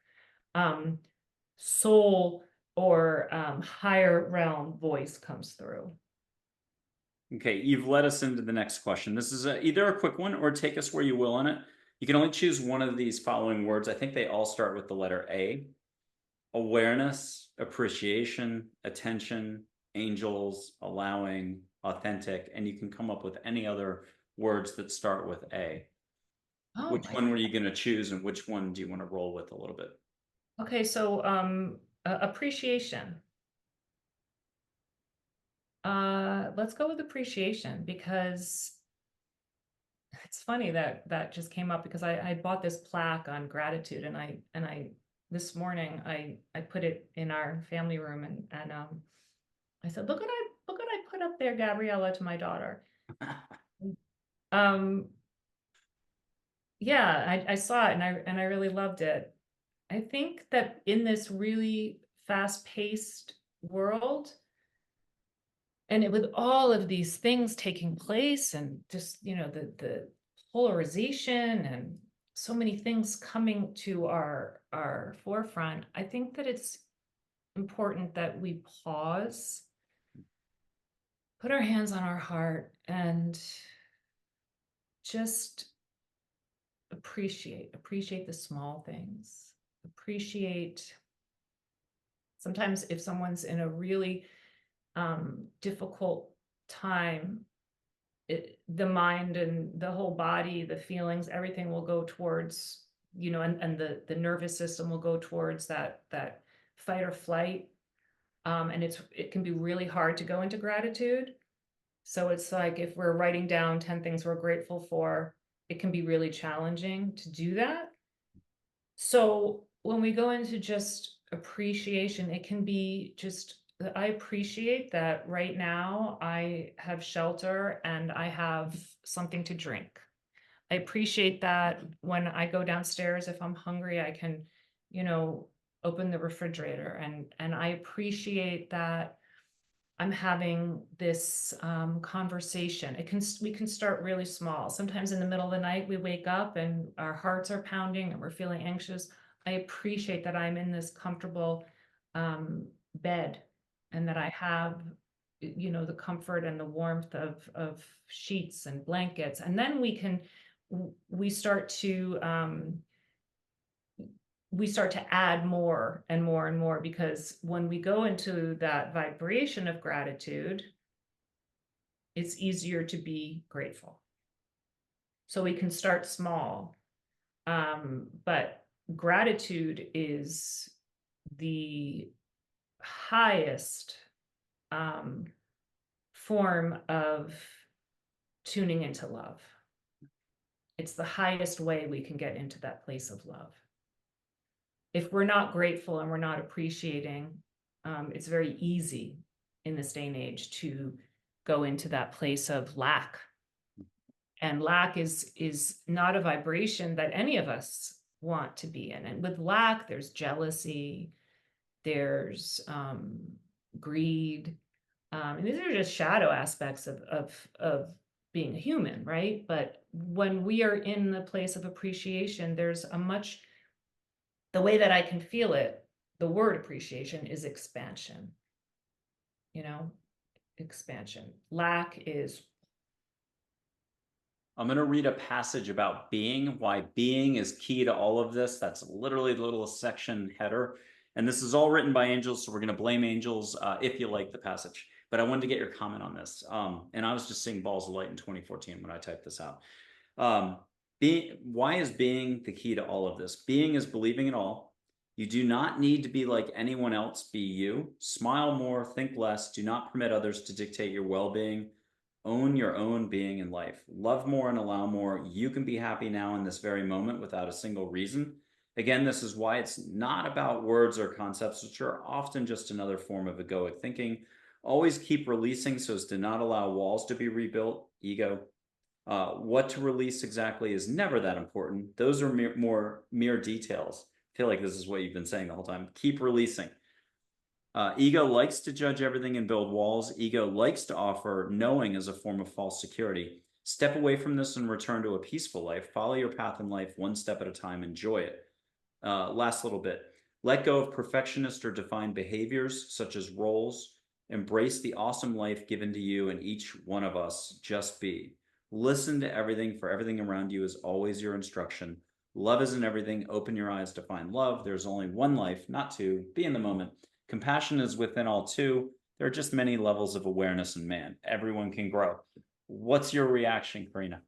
um, soul or higher realm voice comes through. Okay, you've led us into the next question. This is either a quick one or take us where you will on it. You can only choose one of these following words. I think they all start with the letter A. Awareness, appreciation, attention, angels, allowing, authentic, and you can come up with any other words that start with A. Oh, Which one were you going to choose, and which one do you want to roll with a little bit? okay. So appreciation. Let's go with appreciation, because it's funny that that just came up, because I bought this plaque on gratitude, and I this morning I put it in our family room, and I said, look what I put up there, Gabriella, to my daughter. Um yeah, I saw it, and I really loved it. I think that in this really fast-paced world, and with all of these things taking place, and just, you know, the polarization and so many things coming to our forefront, I think that it's important that we pause, put our hands on our heart, and just appreciate the small things. Appreciate sometimes if someone's in a really difficult time, the mind and the whole body, the feelings, everything will go towards, you know, and the nervous system will go towards that fight or flight. And it can be really hard to go into gratitude. So it's like if we're writing down 10 things we're grateful for, it can be really challenging to do that. So when we go into just appreciation, it can be just, I appreciate that right now I have shelter and I have something to drink. I appreciate that when I go downstairs, if I'm hungry, I can, you know, open the refrigerator, and I appreciate that I'm having this conversation. We can start really small. Sometimes in the middle of the night, we wake up and our hearts are pounding and we're feeling anxious. I appreciate that I'm in this comfortable bed and that I have, you know, the comfort and the warmth of sheets and blankets. And then we start to add more and more and more, because when we go into that vibration of gratitude, it's easier to be grateful. So we can start small, but gratitude is the highest form of tuning into love. It's the highest way we can get into that place of love. If we're not grateful and we're not appreciating, it's very easy in this day and age to go into that place of lack. And lack is not a vibration that any of us want to be in. And with lack, there's jealousy, there's greed. And these are just shadow aspects of being a human, right? But when we are in the place of appreciation, there's the way that I can feel it, the word appreciation is expansion. You know, expansion. Lack is. I'm going to read a passage about being, why being is key to all of this. That's literally the little section header. And this is all written by angels, so we're going to blame angels if you like the passage. But I wanted to get your comment on this. And I was just seeing balls of light in 2014 when I typed this out. Why is being the key to all of this? Being is believing in all. You do not need to be like anyone else. Be you. Smile more, think less. Do not permit others to dictate your well-being. Own your own being in life. Love more and allow more. You can be happy now in this very moment without a single reason. Again, this is why it's not about words or concepts, which are often just another form of egoic thinking. Always keep releasing so as to not allow walls to be rebuilt. Ego. What to release exactly is never that important. Those are mere details. I feel like this is what you've been saying the whole time. Keep releasing. Ego likes to judge everything and build walls. Ego likes to offer knowing as a form of false security. Step away from this and return to a peaceful life. Follow your path in life one step at a time. Enjoy it. Last little bit. Let go of perfectionist or defined behaviors such as roles. Embrace the awesome life given to you and each one of us. Just be. Listen to everything, for everything around you is always your instruction. Love isn't everything. Open your eyes to find love. There's only one life, not two. Be in the moment. Compassion is within all too. There are just many levels of awareness in man. Everyone can grow. What's your reaction, Karina?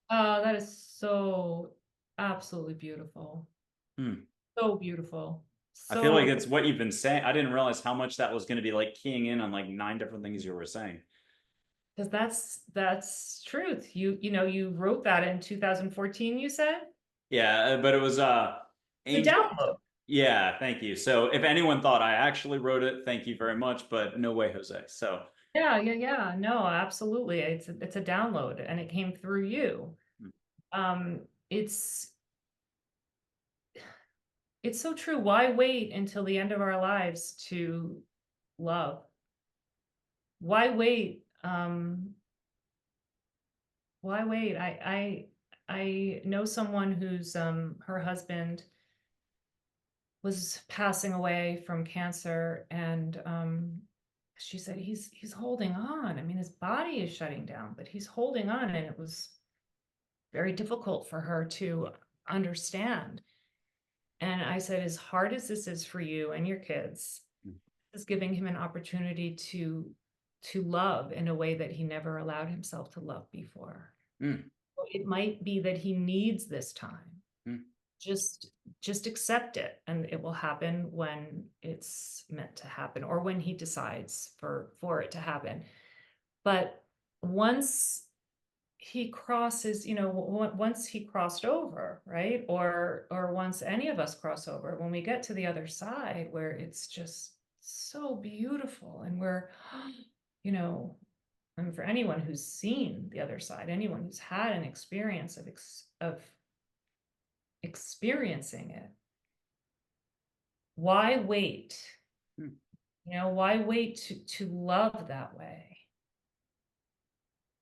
Oh, that is so absolutely beautiful. So beautiful. I feel like So, it's what you've been saying. I didn't realize how much that was going to be like keying in on like 9 different things you were saying. because that's truth. You know, you wrote that in 2014, you said? Yeah, but it was The Angel. download. Yeah, thank you. So if anyone thought I actually wrote it, thank you very much, but no way, Jose. So Yeah. No, absolutely. It's a download and it came through you. Um, it's it's so true. Why wait until the end of our lives to love? Why wait? Why wait? I know someone who's her husband was passing away from cancer, and she said he's holding on. I mean, his body is shutting down, but he's holding on, and it was very difficult for her to understand. And I said, as hard as this is for you and your kids, is giving him an opportunity to love in a way that he never allowed himself to love before. It might be that he needs this time. Just accept it, and it will happen when it's meant to happen, or when he decides for it to happen. But once he crosses, you know, once he crossed over, right? Or once any of us cross over, when we get to the other side where it's just so beautiful and we're, you know, and for anyone who's seen the other side, anyone who's had an experience of experiencing it, why wait You know, why wait to love that way?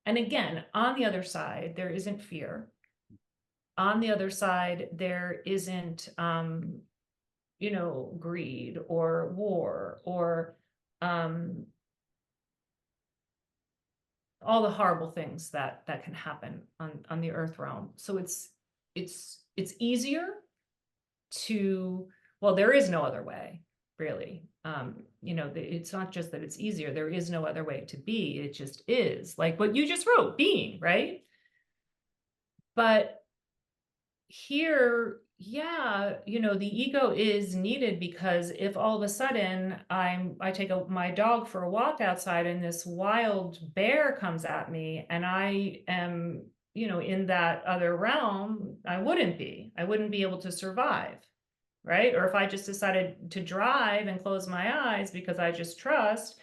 And again, on the other side, there isn't fear. On the other side, there isn't, you know, greed or war or all the horrible things that can happen on the earth realm. So it's easier to, well, there is no other way, really. You know, it's not just that it's easier, there is no other way to be. It just is, like what you just wrote, being, right? But here, yeah, you know, the ego is needed, because if all of a sudden I take my dog for a walk outside and this wild bear comes at me and I am, you know, in that other realm, I wouldn't be able to survive, right? Or if I just decided to drive and close my eyes because I just trust,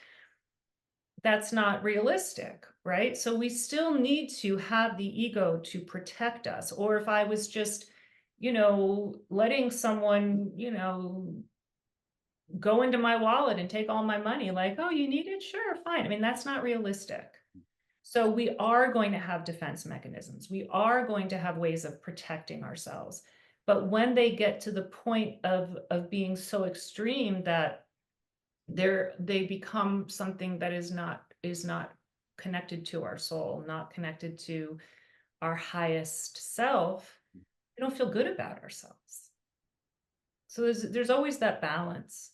that's not realistic, right? So we still need to have the ego to protect us. Or if I was just, you know, letting someone, you know, go into my wallet and take all my money, like, oh, you need it? Sure, fine. I mean, that's not realistic. So we are going to have defense mechanisms. We are going to have ways of protecting ourselves. But when they get to the point of being so extreme that they become something that is not connected to our soul, not connected to our highest self, we don't feel good about ourselves. So there's always that balance.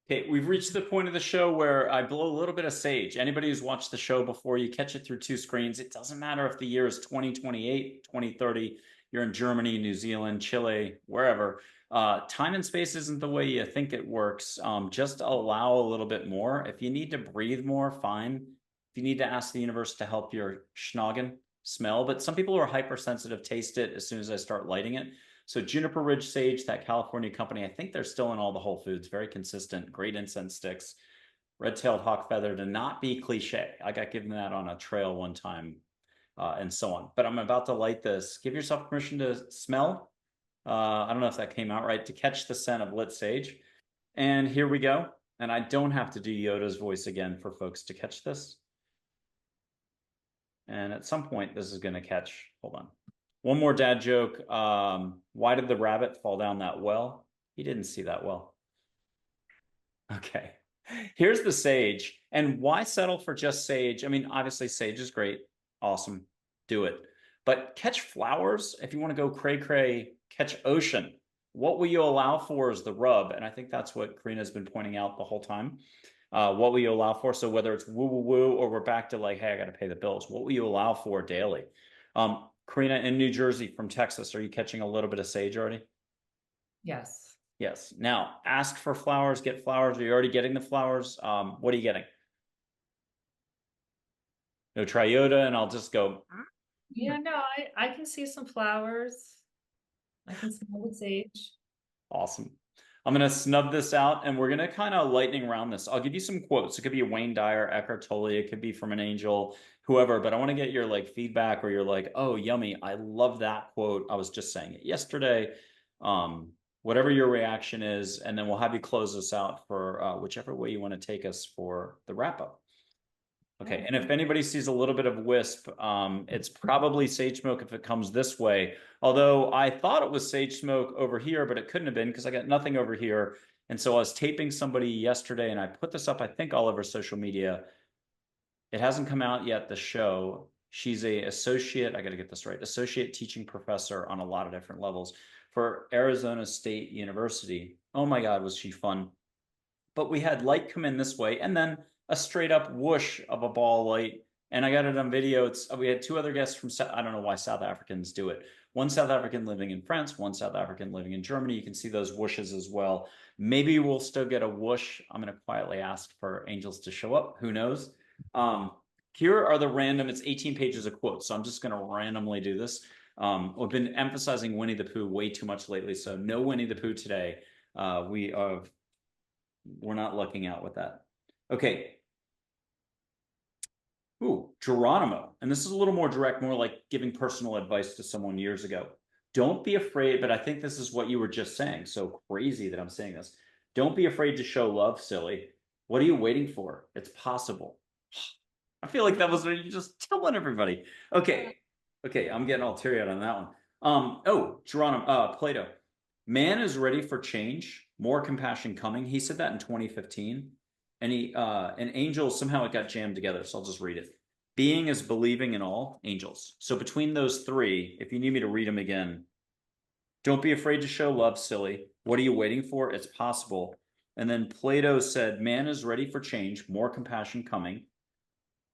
Okay, we've reached the point of the show where I blow a little bit of sage. Anybody who's watched the show before, you catch it through two screens. It doesn't matter if the year is 2028, 2030, you're in Germany, New Zealand, Chile, wherever. Time and space isn't the way you think it works. Just allow a little bit more. If you need to breathe more, fine. If you need to ask the universe to help your schnoggin smell, but some people who are hypersensitive taste it as soon as I start lighting it. So Juniper Ridge Sage, that California company, I think they're still in all the Whole Foods, very consistent, great incense sticks. Red-tailed hawk feather, to not be cliche. I got given that on a trail one time, and so on. But I'm about to light this. Give yourself permission to smell. I don't know if that came out right, to catch the scent of lit sage. And here we go. And I don't have to do Yoda's voice again for folks to catch this. And at some point, this is going to catch. Hold on. One more dad joke. Why did the rabbit fall down that well? He didn't see that well. Okay. Here's the sage. And why settle for just sage? I mean, obviously, sage is great. Awesome. Do it. But catch flowers. If you want to go cray-cray, catch ocean. What will you allow for is the rub. And I think that's what Karina's been pointing out the whole time. What will you allow for? So whether it's woo woo woo or we're back to like, hey, I got to pay the bills. What will you allow for daily? Karina, in New Jersey from Texas, are you catching a little bit of sage already? Yes. Yes. Now ask for flowers, get flowers. Are you already getting the flowers? What are you getting? No triota, and I'll just go. Yeah, no, I can see some flowers. I can smell the sage. Awesome. I'm going to snub this out and we're going to kind of lightning round this. I'll give you some quotes. It could be a Wayne Dyer, Eckhart Tolle. It could be from an angel, whoever, but I want to get your like feedback where you're like, oh, yummy. I love that quote. I was just saying it yesterday. Whatever your reaction is, and then we'll have you close us out for whichever way you want to take us for the wrap up. Okay, and if anybody sees a little bit of wisp, it's probably sage smoke if it comes this way. Although I thought it was sage smoke over here, but it couldn't have been because I got nothing over here. And so I was taping somebody yesterday and I put this up, I think, all over social media. It hasn't come out yet, the show. She's a associate, I got to get this right, associate teaching professor on a lot of different levels for Arizona State University. Oh my God, was she fun. But we had light come in this way and then a straight up whoosh of a ball light. And I got it on video. We had two other guests from, I don't know why South Africans do it. One South African living in France, one South African living in Germany. You can see those whooshes as well. Maybe we'll still get a whoosh. I'm going to quietly ask for angels to show up. Who knows? Here are the random, it's 18 pages of quotes. So I'm just going to randomly do this. We've been emphasizing Winnie the Pooh way too much lately. So no Winnie the Pooh today. We're not looking out with that. Okay. Ooh, Geronimo. And this is a little more direct, more like giving personal advice to someone years ago. Don't be afraid, but I think this is what you were just saying. So crazy that I'm saying this. Don't be afraid to show love, silly. What are you waiting for? It's possible. I feel like that was what you just telling everybody. Okay. Okay, I'm getting all teary-eyed on that one. Oh, Geronimo, Plato. Man is ready for change, more compassion coming. He said that in 2015. And and angels, somehow it got jammed together, so I'll just read it. Being is believing in all angels. So between those three, if you need me to read them again, don't be afraid to show love, silly. What are you waiting for? It's possible. And then Plato said, man is ready for change, more compassion coming.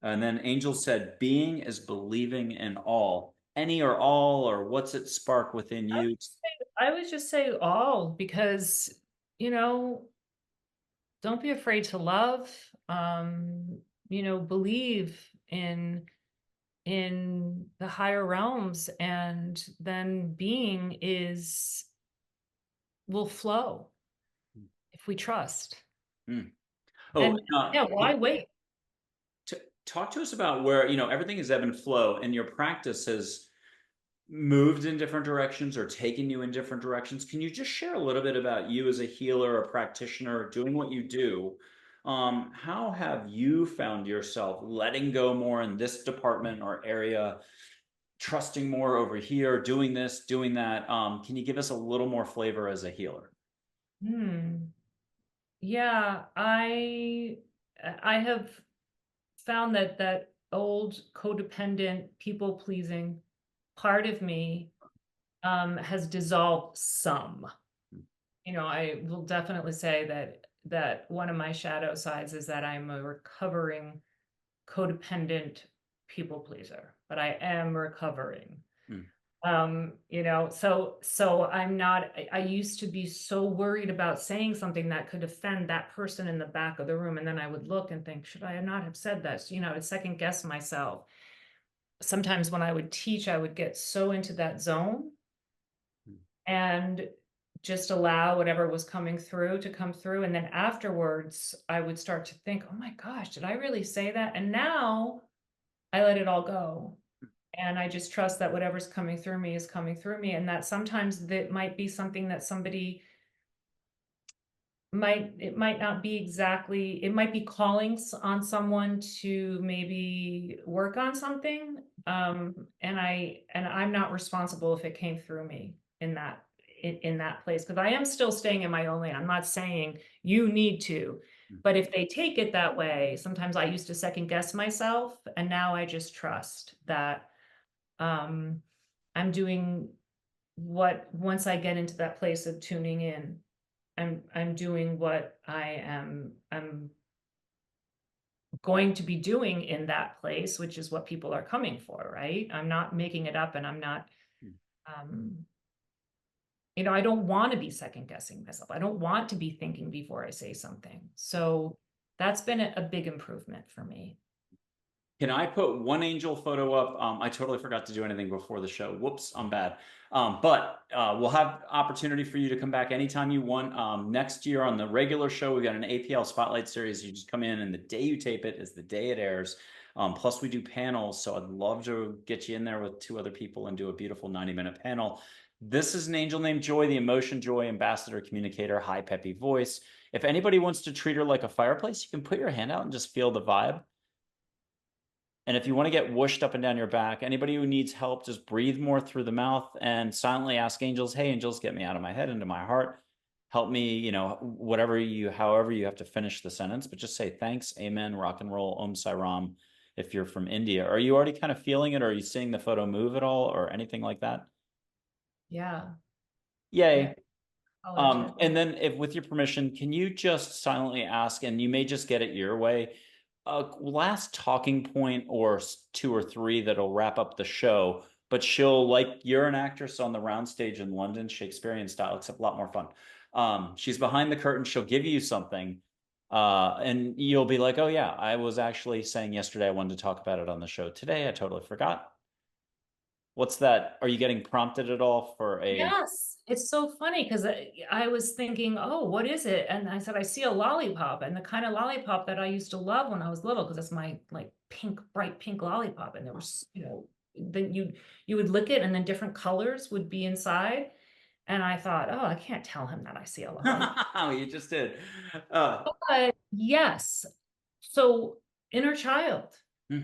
And then Angel said, being is believing in all, any or all, or what's it spark within you? I would just say all, because, you know, don't be afraid to love. You know, believe in the higher realms, and then being will flow if we trust. Hmm. Oh, And yeah, why wait? talk to us about where, everything is ebb and flow, and your practice has moved in different directions or taken you in different directions. Can you just share a little bit about you as a healer, a practitioner, doing what you do? How have you found yourself letting go more in this department or area, trusting more over here, doing this, doing that? Can you give us a little more flavor as a healer? Yeah, I have found that old codependent people pleasing part of me has dissolved some. You know, I will definitely say that one of my shadow sides is that I'm a recovering codependent people pleaser, but I am recovering. Hmm. You know, so I'm not, I used to be so worried about saying something that could offend that person in the back of the room. And then I would look and think, should I not have said this? You know, I'd second guess myself. Sometimes when I would teach, I would get so into that zone and just allow whatever was coming through to come through. And then afterwards, I would start to think, oh my gosh, did I really say that? And now I let it all go. And I just trust that whatever's coming through me is coming through me. And that sometimes that might be something that somebody it might not be exactly, it might be calling on someone to maybe work on something. And I'm not responsible if it came through me in that place, because I am still staying in my own lane. I'm not saying you need to, but if they take it that way, sometimes I used to second guess myself, and now I just trust that I'm doing what, once I get into that place of tuning in, I'm doing what I'm going to be doing in that place, which is what people are coming for, right? I'm not making it up, and I'm not, you know, I don't want to be second guessing myself. I don't want to be thinking before I say something. So that's been a big improvement for me. Can I put one angel photo up? I totally forgot to do anything before the show. Whoops, I'm bad. But we'll have opportunity for you to come back anytime you want. Next year on the regular show, we got an APL Spotlight Series. You just come in, and the day you tape it is the day it airs. Plus, we do panels, so I'd love to get you in there with 2 other people and do a beautiful 90-minute panel. This is an angel named Joy, the emotion joy ambassador communicator, high peppy voice. If anybody wants to treat her like a fireplace, you can put your hand out and just feel the vibe. And if you want to get whooshed up and down your back, anybody who needs help, just breathe more through the mouth and silently ask angels, hey, angels, get me out of my head into my heart. Help me, however you have to finish the sentence, but just say thanks, amen, rock and roll, om sai ram. If you're from India, are you already kind of feeling it? Or are you seeing the photo move at all or anything like that? Yeah. Yay. Yeah. And then if with your permission, can you just silently ask, and you may just get it your way, a last talking point or 2 or 3 that'll wrap up the show, but she'll, like, you're an actress on the round stage in London, Shakespearean style, except a lot more fun. She's behind the curtain, she'll give you something, and you'll be like, oh yeah, I was actually saying yesterday I wanted to talk about it on the show today. I totally forgot. What's that? Are you getting prompted at all for a... Yes, it's so funny because I was thinking, oh, what is it? And I said, I see a lollipop, and the kind of lollipop that I used to love when I was little, because it's my like pink, bright pink lollipop. And there was, then you would lick it, and then different colors would be inside. And I thought, oh, I can't tell him that I see a lolly. You just did. But yes, so inner child, Hmm.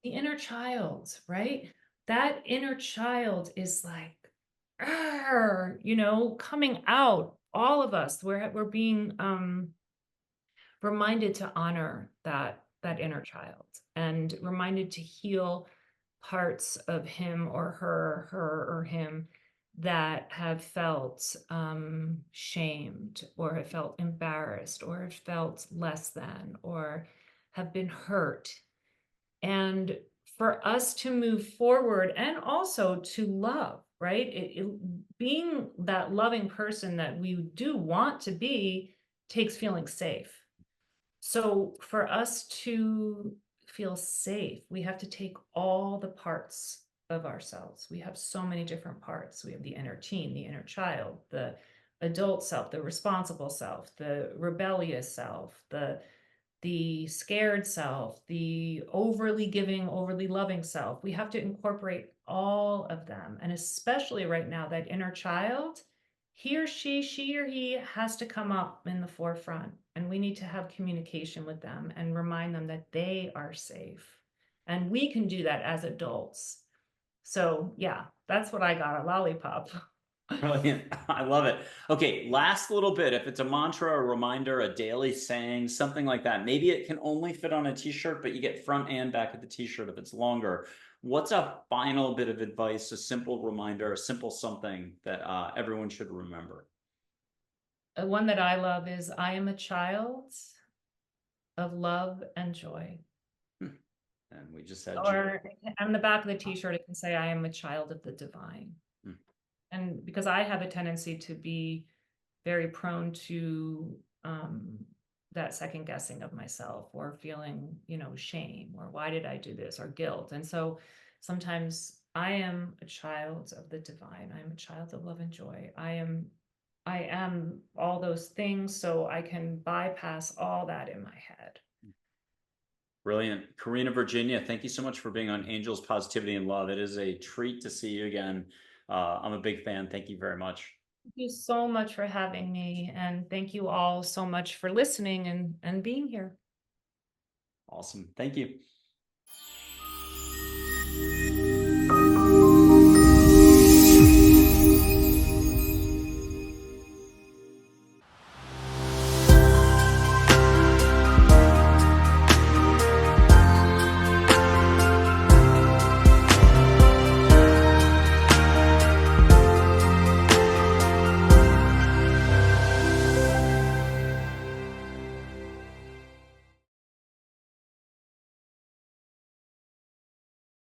the inner child, right? That inner child is like, you know, coming out. All of us, we're being reminded to honor that inner child and reminded to heal parts of him or her or him that have felt shamed or have felt embarrassed or have felt less than or have been hurt. And for us to move forward and also to love, right? Being that loving person that we do want to be takes feeling safe. So for us to feel safe, we have to take all the parts of ourselves. We have so many different parts. We have the inner teen, the inner child, the adult self, the responsible self, the rebellious self, the scared self, the overly giving, overly loving self. We have to incorporate all of them. And especially right now, that inner child, he or she or he has to come up in the forefront. And we need to have communication with them and remind them that they are safe. And we can do that as adults. So yeah, that's what I got, a lollipop. Brilliant. I love it. Okay, last little bit. If it's a mantra, a reminder, a daily saying, something like that, maybe it can only fit on a t-shirt, but you get front and back of the t-shirt if it's longer. What's a final bit of advice, a simple reminder, a simple something that everyone should remember? One that I love is I am a child of love and joy. Hmm. And we just had joy. Or on the back of the t-shirt, it can say, I am a child of the divine. Hmm. And because I have a tendency to be very prone to that second guessing of myself or feeling, you know, shame or why did I do this or guilt. And so sometimes I am a child of the divine. I am a child of love and joy. I am all those things, so I can bypass all that in my head. Brilliant. Karina Virginia, thank you so much for being on Angels, Positivity, and Love. It is a treat to see you again. I'm a big fan. Thank you very much. Thank you so much for having me, and thank you all so much for listening and being here. Awesome. Thank you.